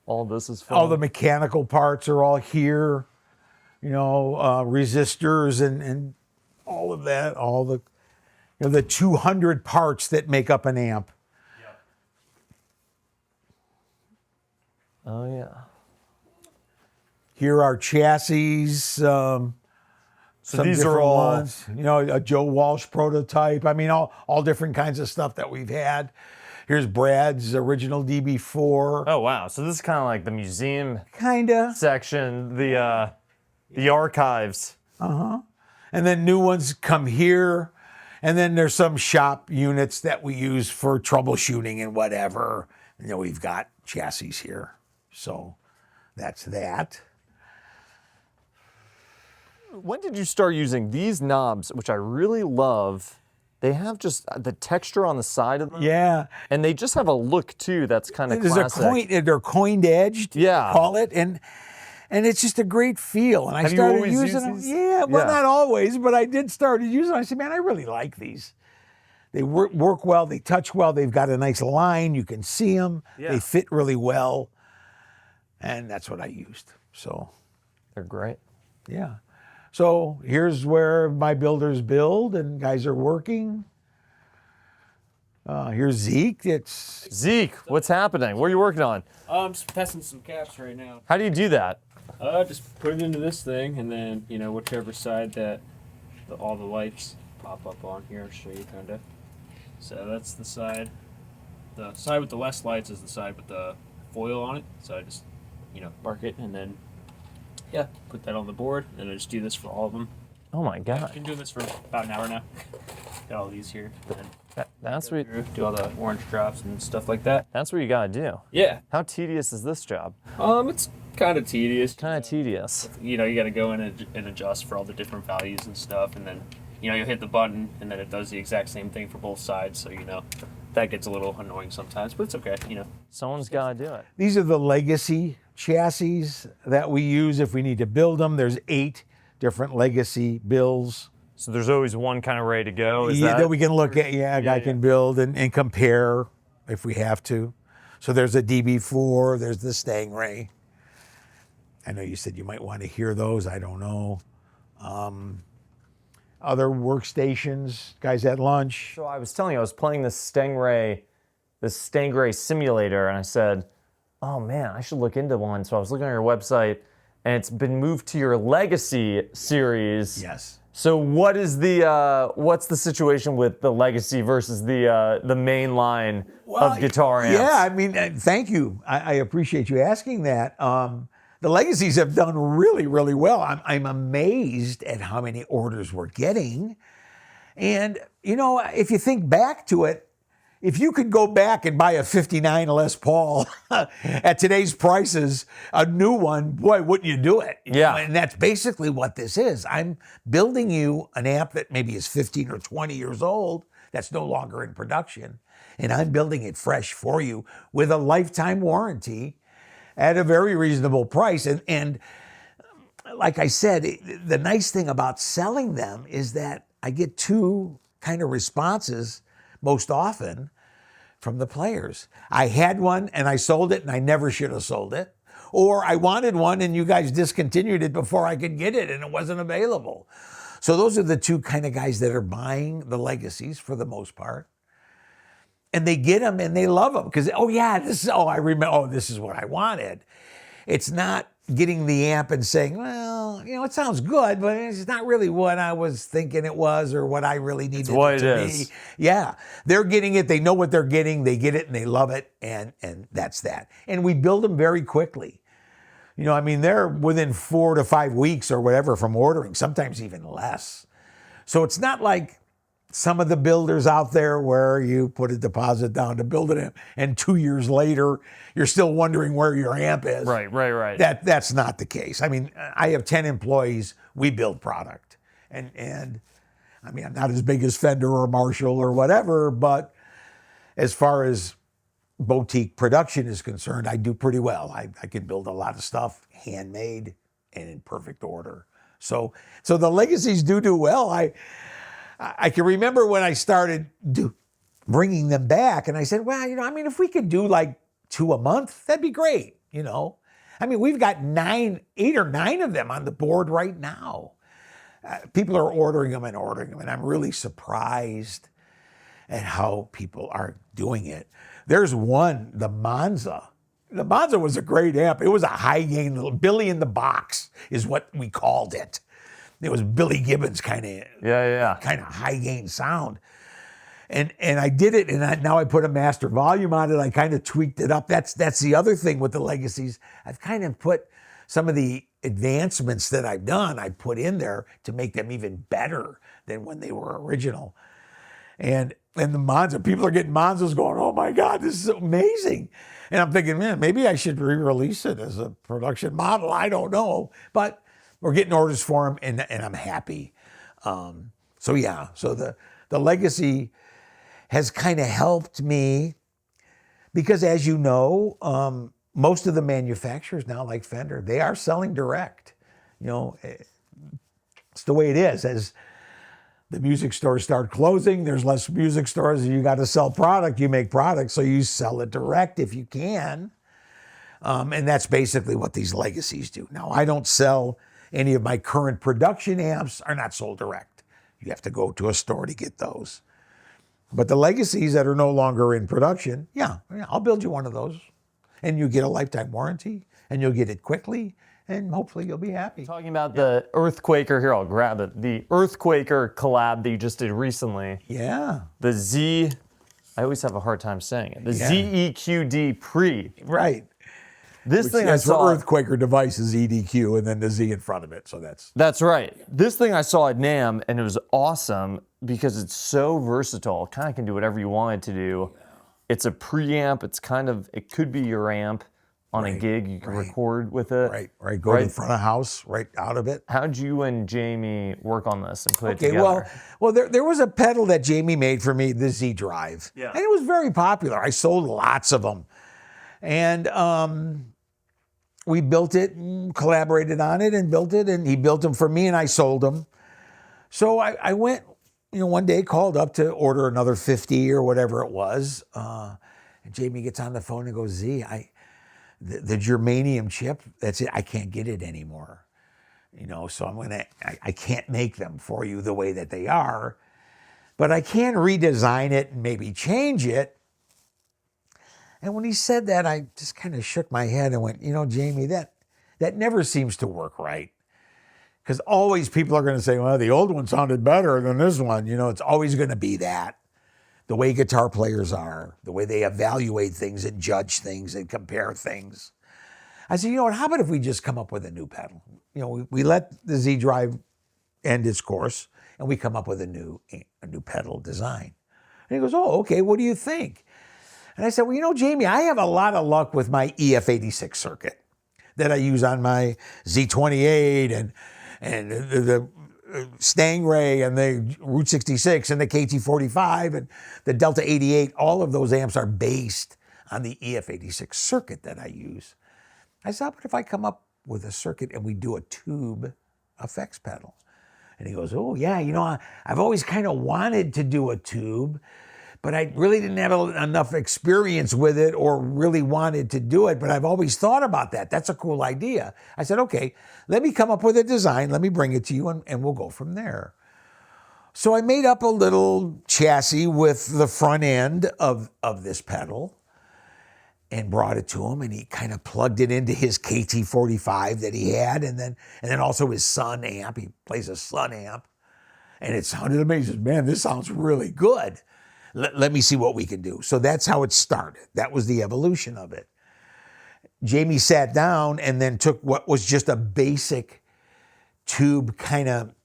All this is fun. All the mechanical parts are all here. You know, resistors and all of that. All the, you know, the 200 parts that make up an amp. Oh, yeah. Here are chassis. So these are all ones. You know, a Joe Walsh prototype. I mean, all different kinds of stuff that we've had. Here's Brad's original DB4. Oh, wow. So this is kind of like the museum Kinda. section, the archives. And then new ones come here. And then there's some shop units that we use for troubleshooting and whatever. You know, we've got chassis here. So that's that. When did you start using these knobs, which I really love? They have just the texture on the side of them. Yeah. And they just have a look, too, that's kind of classic. They're coined edged, Yeah. call it. And it's just a great feel. And I Have you started always using used them. these? Yeah, well, Yeah. not always, but I did start using them. I said, man, I really like these. They work well. They touch well. They've got a nice line. You can see them. Yeah. They fit really well. And that's what I used. So, They're great. yeah. So here's where my builders build and guys are working. Here's Zeke. It's Zeke, what's happening? What are you working on? I'm just testing some caps right now. How do you do that? Just put it into this thing, and then, you know, whichever side that all the lights pop up on here, I'll show you kind of. So that's the side. The side with the less lights is the side with the foil on it. So I just, you know, mark it, and then, yeah, put that on the board, and I just do this for all of them. Oh, my I've God. been doing this for about an hour now. Got all these here. And then That's go what, through, do all the orange drops and stuff like that. that's what you got to do. Yeah. How tedious is this job? It's kind of tedious. Kind of tedious. You know, you got to go in and adjust for all the different values and stuff, and then, you know, you hit the button, and then it does the exact same thing for both sides. So, you know, that gets a little annoying sometimes, but it's okay. You know, Someone's got to do it. These are the legacy chassis that we use if we need to build them. There's 8 different legacy builds. So there's always one kind of ready to go. Is that that we can look at. Yeah, a guy can build and compare if we have to. So there's a DB4, there's the Stangray. I know you said you might want to hear those. I don't know. Other workstations, guys at lunch. So I was telling you, I was playing this Stangray simulator, and I said, oh man, I should look into one. So I was looking at your website, and it's been moved to your Legacy series. Yes. So what is what's the situation with the Legacy versus the main line of guitar amps? Yeah, I mean, thank you. I appreciate you asking that. The Legacies have done really, really well. I'm amazed at how many orders we're getting. And, you know, if you think back to it, if you could go back and buy a 59 Les Paul at today's prices, a new one, boy, wouldn't you do it? You Yeah. know, and that's basically what this is. I'm building you an amp that maybe is 15 or 20 years old, that's no longer in production, and I'm building it fresh for you with a lifetime warranty at a very reasonable price. And like I said, the nice thing about selling them is that I get 2 kind of responses most often from the players. I had one and I sold it and I never should have sold it. Or I wanted one and you guys discontinued it before I could get it and it wasn't available. So those are the 2 kind of guys that are buying the Legacies for the most part. And they get them and they love them because, I remember, this is what I wanted. It's not getting the amp and saying, well, you know, it sounds good, but it's not really what I was thinking it was or what I really needed what it to it be. is. Yeah, they're getting it. They know what they're getting. They get it and they love it. And that's that. And we build them very quickly. You know, I mean, they're within 4 to 5 weeks or whatever from ordering, sometimes even less. So it's not like some of the builders out there where you put a deposit down to build an amp and 2 years later, you're still wondering where your amp is. Right. That's not the case. I mean, I have 10 employees. We build product. And I mean, I'm not as big as Fender or Marshall or whatever, but as far as boutique production is concerned, I do pretty well. I can build a lot of stuff handmade and in perfect order. So the legacies do well. I can remember when I started bringing them back, and I said, well, I mean, if we could do like 2 a month, that'd be great, I mean, we've got 8 or 9 of them on the board right now. People are ordering them, and I'm really surprised at how people are doing it. There's one, the Monza. The Monza was a great amp. It was a high gain, little Billy in the box is what we called it. It was Billy Gibbons kind of high gain sound. And I did it, and now I put a master volume on it. I kind of tweaked it up. That's the other thing with the legacies. I've kind of put some of the advancements that I've done, I put in there to make them even better than when they were original. And the Monza, people are getting Monzas going, oh my God, this is amazing. And I'm thinking, man, maybe I should re-release it as a production model. I don't know. But we're getting orders for them, and I'm happy. So the legacy has kind of helped me because, as you know, most of the manufacturers now, like Fender, they are selling direct. It's the way it is. As the music stores start closing, there's less music stores. You got to sell product. You make products, so you sell it direct if you can. And that's basically what these legacies do. Now, I don't sell any of my current production amps are not sold direct. You have to go to a store to get those. But the legacies that are no longer in production, yeah, I'll build you one of those. And you get a lifetime warranty, and you'll get it quickly, and hopefully you'll be happy. Talking about the Earthquaker, here, I'll grab it. The Earthquaker collab that you just did recently. Yeah. The Z, I always have a hard time saying it. The ZEQD Pre. Right. This thing I saw. For Earthquaker device is EDQ and then the Z in front of it. So that's right. This thing I saw at NAMM, and it was awesome because it's so versatile. It kind of can do whatever you want it to do. It's a preamp. It could be your amp on a gig. You can record with it. Right. Go to the front of house, right out of it. How'd you and Jamie work on this and put it together? Well, there was a pedal that Jamie made for me, the Z Drive. Yeah. And it was very popular. I sold lots of them. And we built it and collaborated on it and built it. And he built them for me and I sold them. So I went, one day called up to order another 50 or whatever it was. And Jamie gets on the phone and goes, Z, the germanium chip, that's it. I can't get it anymore. So I can't make them for you the way that they are, but I can redesign it and maybe change it. And when he said that, I just kind of shook my head and went, Jamie, that never seems to work right. Because always people are going to say, well, the old one sounded better than this one. It's always going to be that. The way guitar players are, the way they evaluate things and judge things and compare things. I said, how about if we just come up with a new pedal? We let the Z Drive end its course and we come up with a new pedal design. And he goes, oh, okay, what do you think? And I said, well, Jamie, I have a lot of luck with my EF86 circuit that I use on my Z28 and the Stangray and the Route 66 and the KT45 and the Delta 88. All of those amps are based on the EF86 circuit that I use. I said, but if I come up with a circuit and we do a tube effects pedal? And he goes, oh, yeah, I've always kind of wanted to do a tube, but I really didn't have enough experience with it or really wanted to do it, but I've always thought about that. That's a cool idea. I said, okay, let me come up with a design. Let me bring it to you, and we'll go from there. So I made up a little chassis with the front end of this pedal and brought it to him, and he kind of plugged it into his KT45 that he had, and then also his Sun amp. He plays a Sun amp, and it sounded amazing. Man, this sounds really good. Let me see what we can do. So that's how it started. That was the evolution of it. Jamie sat down and then took what was just a basic tube kind of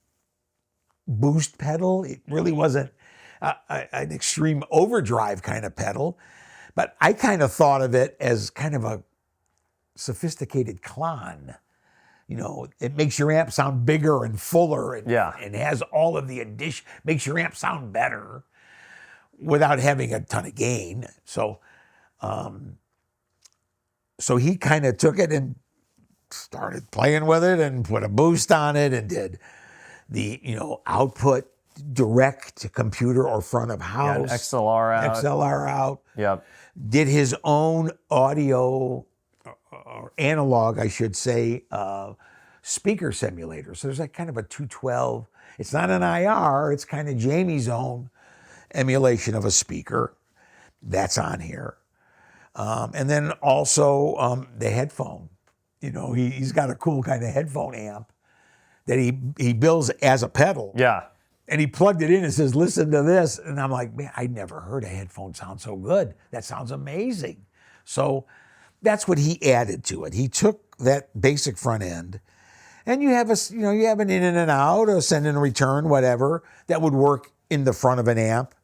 boost pedal. It really wasn't an extreme overdrive kind of pedal, but I kind of thought of it as kind of a sophisticated clon. it makes your amp sound bigger and fuller and, Yeah. and has all of the addition, makes your amp sound better without having a ton of gain. So he kind of took it and started playing with it and put a boost on it and did the, output direct to computer or front of Yeah, house. XLR out. XLR out. Yep. Did his own audio, or analog, I should say, speaker simulator. So there's like kind of a 212. It's not an IR, it's kind of Jamie's own emulation of a speaker. That's on here. And then also the headphone. He's got a cool kind of headphone amp that he builds as a pedal. Yeah. And he plugged it in and says, listen to this. And I'm like, man, I never heard a headphone sound so good. That sounds amazing. So that's what he added to it. He took that basic front end and you have an in and an out, a send and return, whatever, that would work in the front of an amp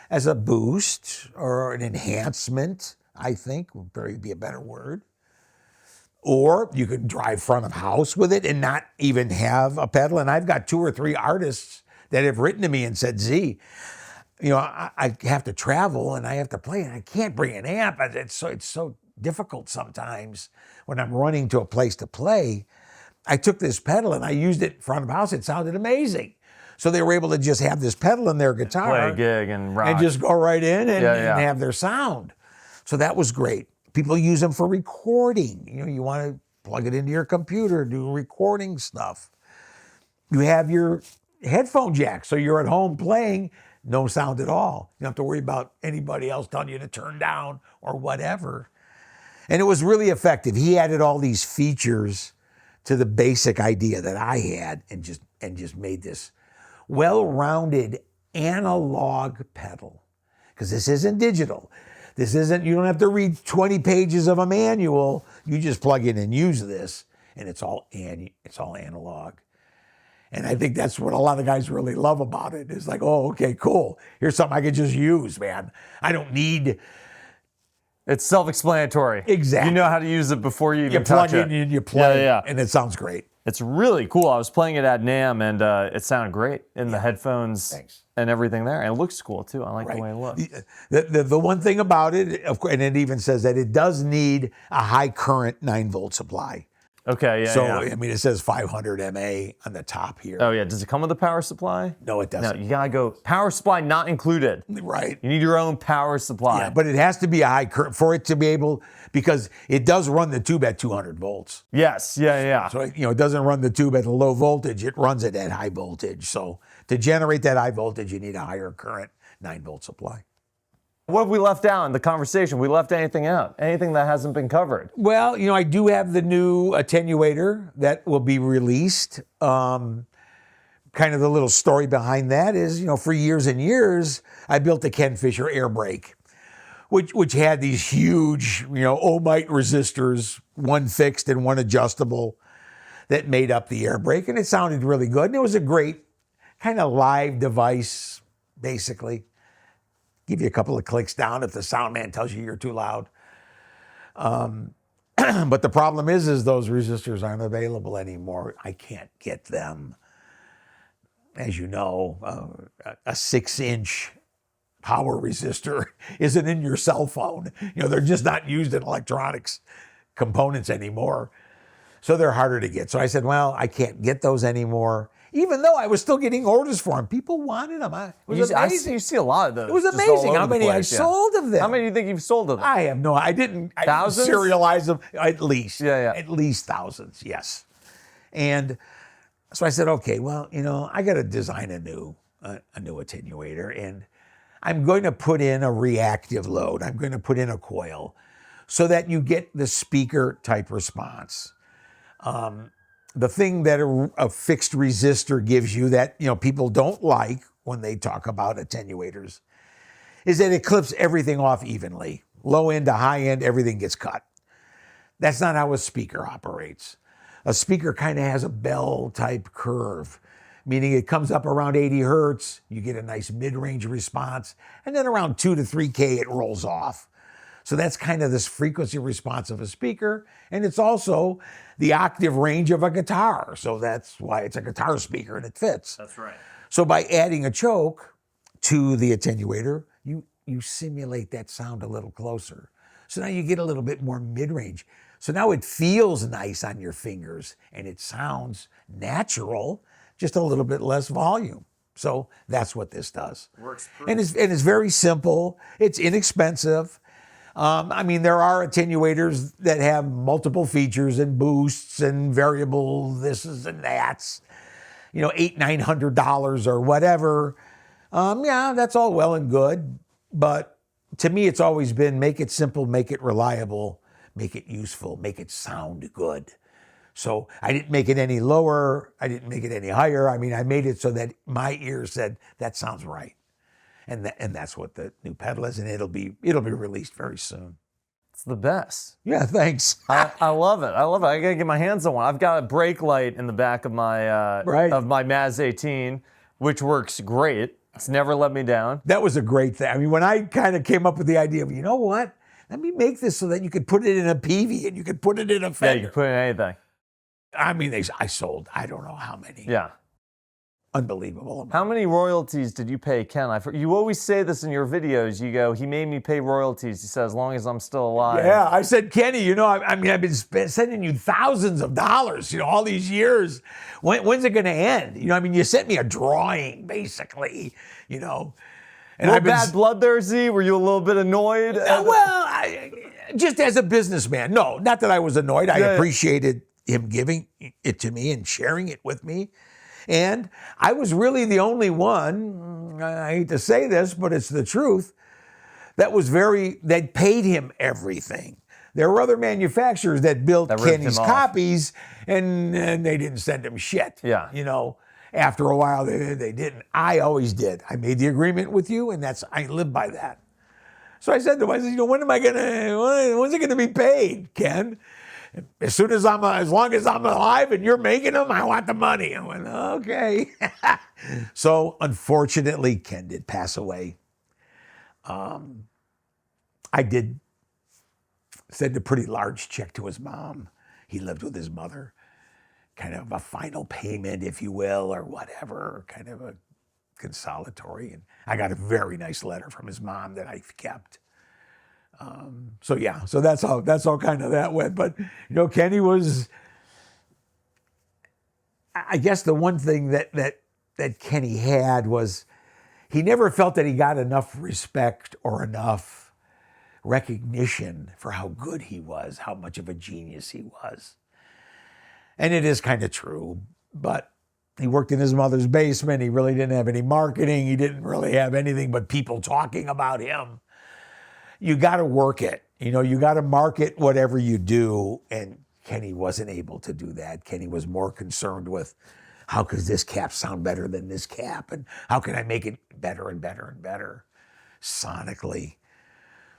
as a boost or an enhancement, I think would probably be a better word. Or you could drive front of house with it and not even have a pedal. And I've got 2 or 3 artists that have written to me and said, Z, I have to travel and I have to play and I can't bring an amp. It's so difficult sometimes when I'm running to a place to play. I took this pedal and I used it in front of house. It sounded amazing. So they were able to just have this pedal in their guitar. Play a gig and rock. And just go right in and have their sound. So that was great. People use them for recording. You want to plug it into your computer, do recording stuff. You have your headphone jack, so you're at home playing, no sound at all. You don't have to worry about anybody else telling you to turn down or whatever. And it was really effective. He added all these features to the basic idea that I had and just made this well-rounded analog pedal. Because this isn't digital. This isn't, you don't have to read 20 pages of a manual. You just plug in and use this, and it's all analog. And I think that's what a lot of guys really love about it. It's like, oh, okay, cool. Here's something I could just use, man. I don't need... It's self-explanatory. Exactly. You know how to use it before you even plug touch it. in and you play, Yeah. and it sounds great. It's really cool. I was playing it at NAMM, and it sounded great in the headphones Thanks. and everything there. And it looks cool, too. I like the way it looks. The one thing about it, of course, and it even says that it does need a high current 9-volt supply. Okay, yeah, So, yeah. I mean, it says 500 MA on the top here. Oh, yeah. Does it come with a power supply? No, it No, doesn't. you got to go power supply not included. Right. You need your own power supply. Yeah, but it has to be a high current for it to be able, because it does run the tube at 200 volts. Yes, yeah. So, it doesn't run the tube at a low voltage, it runs it at high voltage. So to generate that high voltage, you need a higher current 9-volt supply. What have we left out in the conversation? We left anything out? Anything that hasn't been covered? Well, I do have the new attenuator that will be released. Kind of the little story behind that is, for years and years, I built a Ken Fiser air brake, which had these huge, ohmite resistors, one fixed and one adjustable, that made up the air brake, and it sounded really good. And it was a great kind of live device, basically. Give you a couple of clicks down if the sound man tells you you're too loud. But the problem is those resistors aren't available anymore. I can't get them. As you know, a 6-inch power resistor isn't in your cell phone. They're just not used in electronics components anymore. So they're harder to get. So I said, well, I can't get those anymore. Even though I was still getting orders for them. People wanted them. It was amazing. You see a lot of those. It was just all amazing over how the many I place, yeah. sold of them. How many do you think you've sold of them? I didn't Thousands? serialize them. At least. Yeah. At least thousands, yes. And so I said, okay, well, I got to design a new attenuator, and I'm going to put in a reactive load. I'm going to put in a coil so that you get the speaker type response. The thing that a fixed resistor gives you that people don't like when they talk about attenuators is that it clips everything off evenly. Low end to high end, everything gets cut. That's not how a speaker operates. A speaker kind of has a bell type curve, meaning it comes up around 80 hertz, you get a nice mid-range response, and then around 2 to 3K it rolls off. So that's kind of this frequency response of a speaker. And it's also the octave range of a guitar. So that's why it's a guitar speaker and it fits. That's right. So by adding a choke to the attenuator, you simulate that sound a little closer. So now you get a little bit more mid-range. So now it feels nice on your fingers and it sounds natural, just a little bit less volume. So that's what this does. Works And it's very simple. It's inexpensive. I mean, there are attenuators that have multiple features and boosts and variable thises and that's, you know, $800-900 or whatever. Yeah, that's all well and good. But to me, it's always been make it simple, make it reliable, make it useful, make it sound good. So I didn't make it any lower. I didn't make it any higher. I mean, I made it so that my ears said, that sounds right. And that's what the new pedal is. And it'll be released very soon. It's the best. Yeah, thanks. I love it. I love it. I gotta get my hands on one. I've got a brake light in the back of my Right. of my Maz 18, which works great. It's never let me down. That was a great thing. I mean, when I kind of came up with the idea of, you know what? Let me make this so that you could put it in a PV and you could put it in a Yeah, Fender. you can put in anything. I mean, I sold, I don't know how many. Yeah. Unbelievable amount. How many royalties did you pay Ken? You always say this in your videos. You go, he made me pay royalties. He said, as long as I'm still alive. Yeah, I said, Kenny, you know, I mean, I've been sending you thousands of dollars, you know, all these years. When's it going to end? You know, I mean, you sent me a drawing, basically, you know. And I've bad blood there, Z? Were you a little bit annoyed? Just as a businessman. No, not that I was annoyed. I Yeah. appreciated him giving it to me and sharing it with me. And I was really the only one, I hate to say this, but it's the truth, that paid him everything. There were other manufacturers that built That ripped Kenny's him off. copies and they didn't send him shit. Yeah. You know, after a while they didn't. I always did. I made the agreement with you and I live by that. So I said to him, you know, when's it gonna be paid, Ken? As long as I'm alive and you're making them, I want the money. I went, okay. So unfortunately, Ken did pass away. I did send a pretty large check to his mom. He lived with his mother. Kind of a final payment, if you will, or whatever, kind of a consolatory. And I got a very nice letter from his mom that I've kept. So yeah, so that's all kind of that went. But you know, Kenny was, I guess the one thing that Kenny had was he never felt that he got enough respect or enough recognition for how good he was, how much of a genius he was. And it is kind of true, but he worked in his mother's basement. He really didn't have any marketing. He didn't really have anything but people talking about him. You got to work it. You know, you got to market whatever you do. And Kenny wasn't able to do that. Kenny was more concerned with how could this cap sound better than this cap? And how can I make it better and better and better sonically?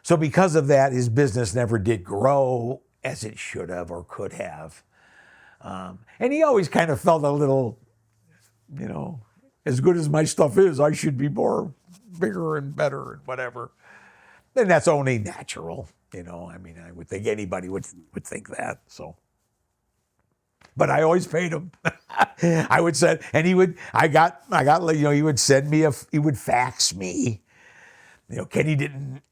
So because of that, his business never did grow as it should have or could have. And he always kind of felt a little, you know, as good as my stuff is, I should be more bigger and better and whatever. And that's only natural, you know. I mean, I would think anybody would think that. So, but I always paid him. I would send, and he would. I got. You know, he would send me he would fax me. You know, Kenny didn't.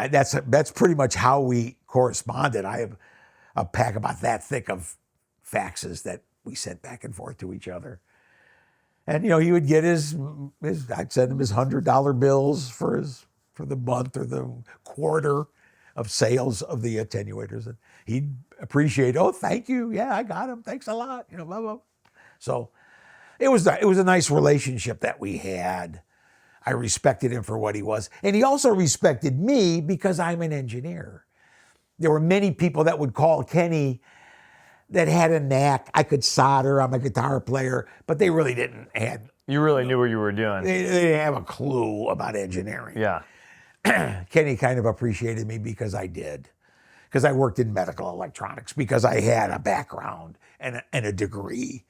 That's pretty much how we corresponded. I have a pack about that thick of faxes that we sent back and forth to each other. And you know, he would get his I'd send him his $100 bills for the month or the quarter of sales of the attenuators, and he'd appreciate. Oh, thank you. Yeah, I got him. Thanks a lot. You know, blah blah. So it was a nice relationship that we had. I respected him for what he was, and he also respected me because I'm an engineer. There were many people that would call Kenny that had a knack. I could solder. I'm a guitar player, but they really didn't have. You really knew what you were doing. They didn't have a clue about engineering. Yeah. Kenny kind of appreciated me because I did. Because I worked in medical electronics, because I had a background and a degree.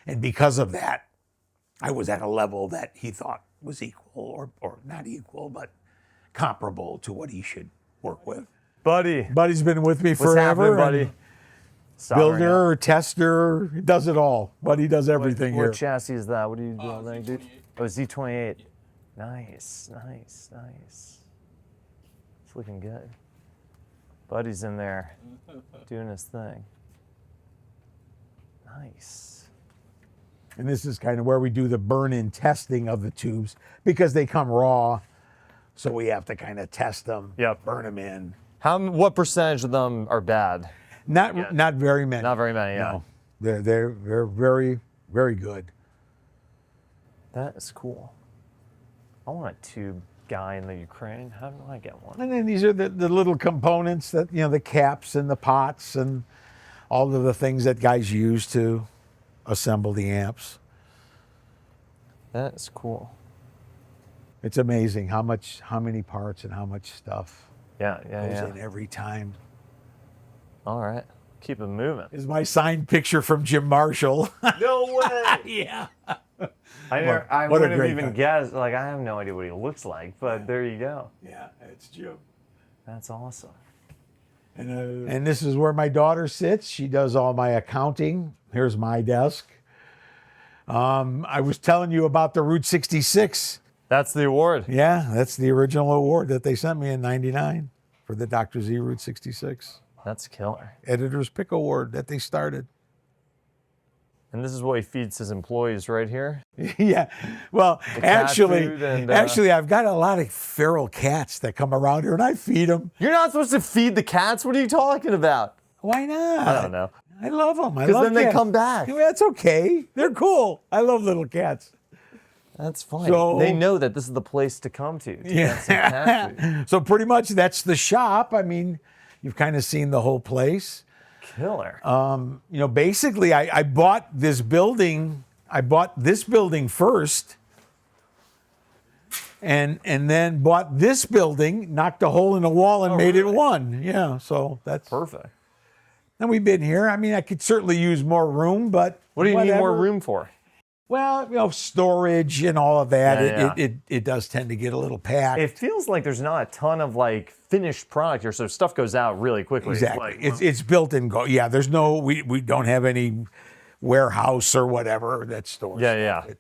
And because of that, I was at a level that he thought was equal, or not equal, but comparable to what he should work with. Buddy. Buddy's been with me What's forever. happening, buddy? Builder, tester, he does it all. Buddy does everything What here. chassis is that? What are you building, dude? Z28. Oh, Z28. Nice, nice, nice. It's looking good. Buddy's in there doing his thing. Nice. And this is kind of where we do the burn-in testing of the tubes because they come raw. So we have to kind of test them, Yep. burn them in. What percentage of them are bad? Not very many. Not very many, yeah. No. They're very, very good. That is cool. I want a tube guy in the Ukraine. How do I get one? And then these are the little components that, the caps and the pots and all of the things that guys use to assemble the amps. That is cool. It's amazing how many parts and how much stuff Yeah, goes in every time. All right. Keep it moving. Is my signed picture from Jim Marshall. No way. Yeah. I what a wouldn't have great even guy. guessed. Like, I have no idea what he looks like, but there you go. Yeah, it's Jim. That's awesome. And this is where my daughter sits. She does all my accounting. Here's my desk. I was telling you about the Route 66. That's the award. Yeah, that's the original award that they sent me in '99 for the Dr. Z Route 66. That's killer. Editor's Pick Award that they started. And this is what he feeds his employees right here. Yeah. Well, cat food and, actually, I've got a lot of feral cats that come around here and I feed them. You're not supposed to feed the cats? What are you talking about? Why not? I don't know. I love them. Because then they come back. That's okay. They're cool. I love little cats. That's fine. So- They know that this is the place to come to get some cat food. So pretty much that's the shop. I mean, you've kind of seen the whole place. Killer. Basically, I bought this building. I bought this building first, and then bought this building, knocked a hole in the wall, and made it one. Yeah, so that's Perfect. And we've been here. I mean, I could certainly use more room, but What do you need more whatever. room for? Well, storage and all of that. Yeah, It does tend to get a little packed. It feels like there's not a ton of like finished product here, so stuff goes out really quickly. Exactly. Like, It's built in. Yeah, there's no. We don't have any warehouse or whatever that stores. Yeah, stuff.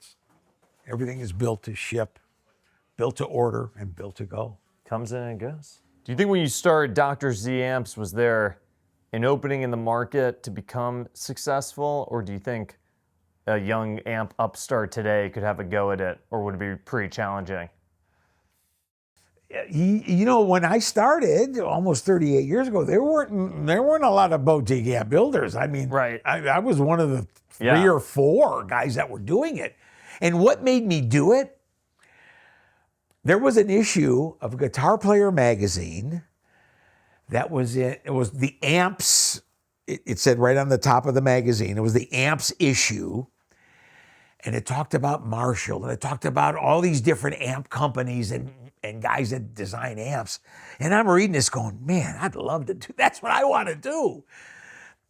Everything is built to ship, built to order, and built to go. comes in and goes. Do you think when you started Dr. Z Amps, was there an opening in the market to become successful, or do you think a young amp upstart today could have a go at it, or would it be pretty challenging? When I started almost 38 years ago, there weren't a lot of boutique amp builders. I mean, Right. I was one of the three Yeah. or four guys that were doing it. And what made me do it? There was an issue of Guitar Player magazine that was it was the amps. It said right on the top of the magazine, it was the amps issue. And it talked about Marshall, and it talked about all these different amp companies and guys that design amps. And I'm reading this going, man, I'd love to do, that's what I want to do.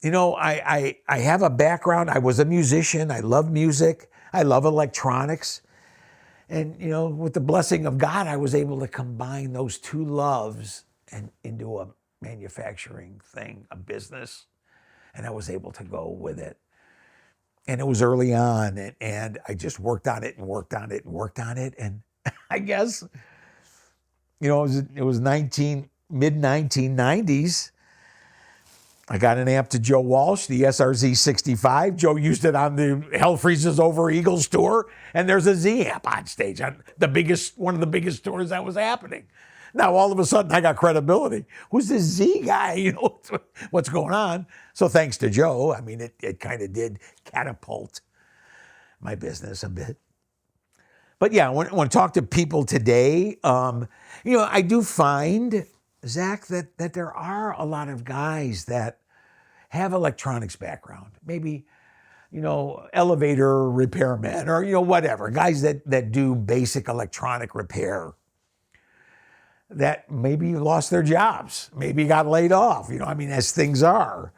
I have a background. I was a musician. I love music. I love electronics. And, with the blessing of God, I was able to combine those two loves and into a manufacturing thing, a business. And I was able to go with it. And it was early on, and I just worked on it and worked on it and worked on it. And I guess, it was mid-1990s. I got an amp to Joe Walsh, the SRZ 65. Joe used it on the Hell Freezes Over Eagles tour, and there's a Z amp on stage on one of the biggest tours that was happening. Now, all of a sudden, I got credibility. Who's this Z guy? What's going on? So thanks to Joe, I mean, it kind of did catapult my business a bit. But yeah, when I talk to people today, I do find, Zach, that there are a lot of guys that have electronics background. Maybe, elevator repairmen or, whatever. Guys that do basic electronic repair that maybe lost their jobs, maybe got laid off, as things are.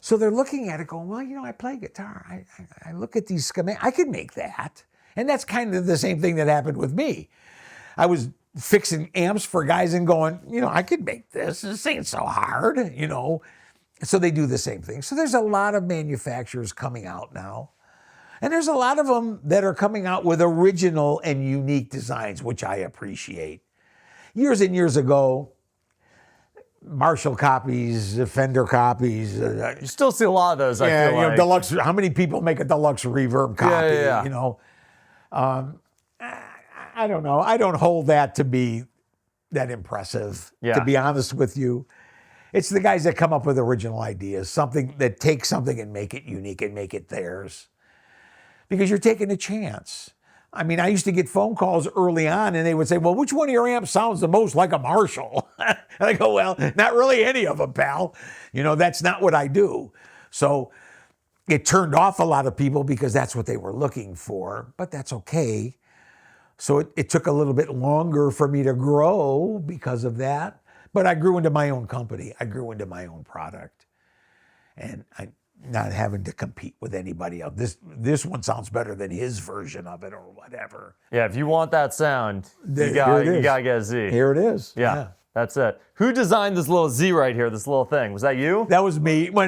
So they're looking at it going, well, I play guitar. I look at these schematics. I could make that. And that's kind of the same thing that happened with me. I was fixing amps for guys and going, I could make this. This ain't so hard, So they do the same thing. So there's a lot of manufacturers coming out now. And there's a lot of them that are coming out with original and unique designs, which I appreciate. Years and years ago, Marshall copies, Fender copies. You still see a lot of those, I feel like. Deluxe. How many people make a deluxe reverb copy? Yeah. I don't know. I don't hold that to be that impressive, to be honest with you. It's the guys that come up with original ideas, something that take something and make it unique and make it theirs. Because you're taking a chance. I mean, I used to get phone calls early on and they would say, well, which one of your amps sounds the most like a Marshall? And I go, well, not really any of them, pal. That's not what I do. So it turned off a lot of people because that's what they were looking for, but that's okay. So it took a little bit longer for me to grow because of that. But I grew into my own company. I grew into my own product. And I'm not having to compete with anybody else. This one sounds better than his version of it or whatever. Yeah, if you want that sound, you gotta get a Z. Here it is. Yeah, that's it. Who designed this little Z right here, this little thing? Was that you? That was me. My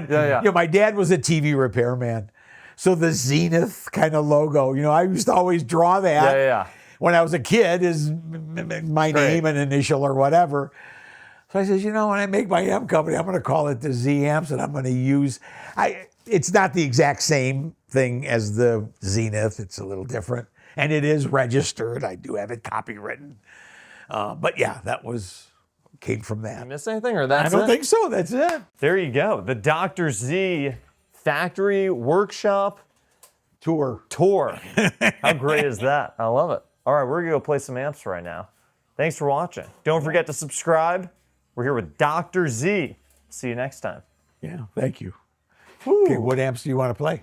dad was a TV repairman. So the Zenith kind of logo, I used to always draw that. Yeah. When I was a kid, is my name and initial or whatever. So I says, when I make my amp company, I'm going to call it the Z Amps, and I'm going to use. It's not the exact same thing as the Zenith. It's a little different, and it is registered. I do have it copywritten. But yeah, came from that. Did I miss anything, or that's I don't think so. That's it. There you go. The Dr. Z Factory Workshop Tour. How great is that? I love it. All right, we're going to go play some amps right now. Thanks for watching. Don't forget to subscribe. We're here with Dr. Z. See you next time. Yeah, thank you. Okay, what amps do you want to play?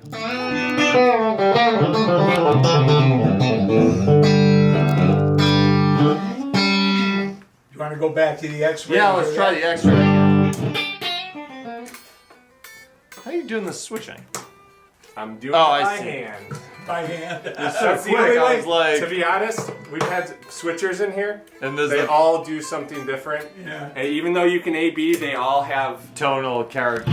You want to go back to the X-ray? Yeah, let's try the X-ray again. How are you doing the switching? I'm doing it by see. hand. By hand. It's so quick. I was like, To be honest, we've had switchers in here. and They there's all do something different. Yeah. And even though you can A/B, they all have. tonal character.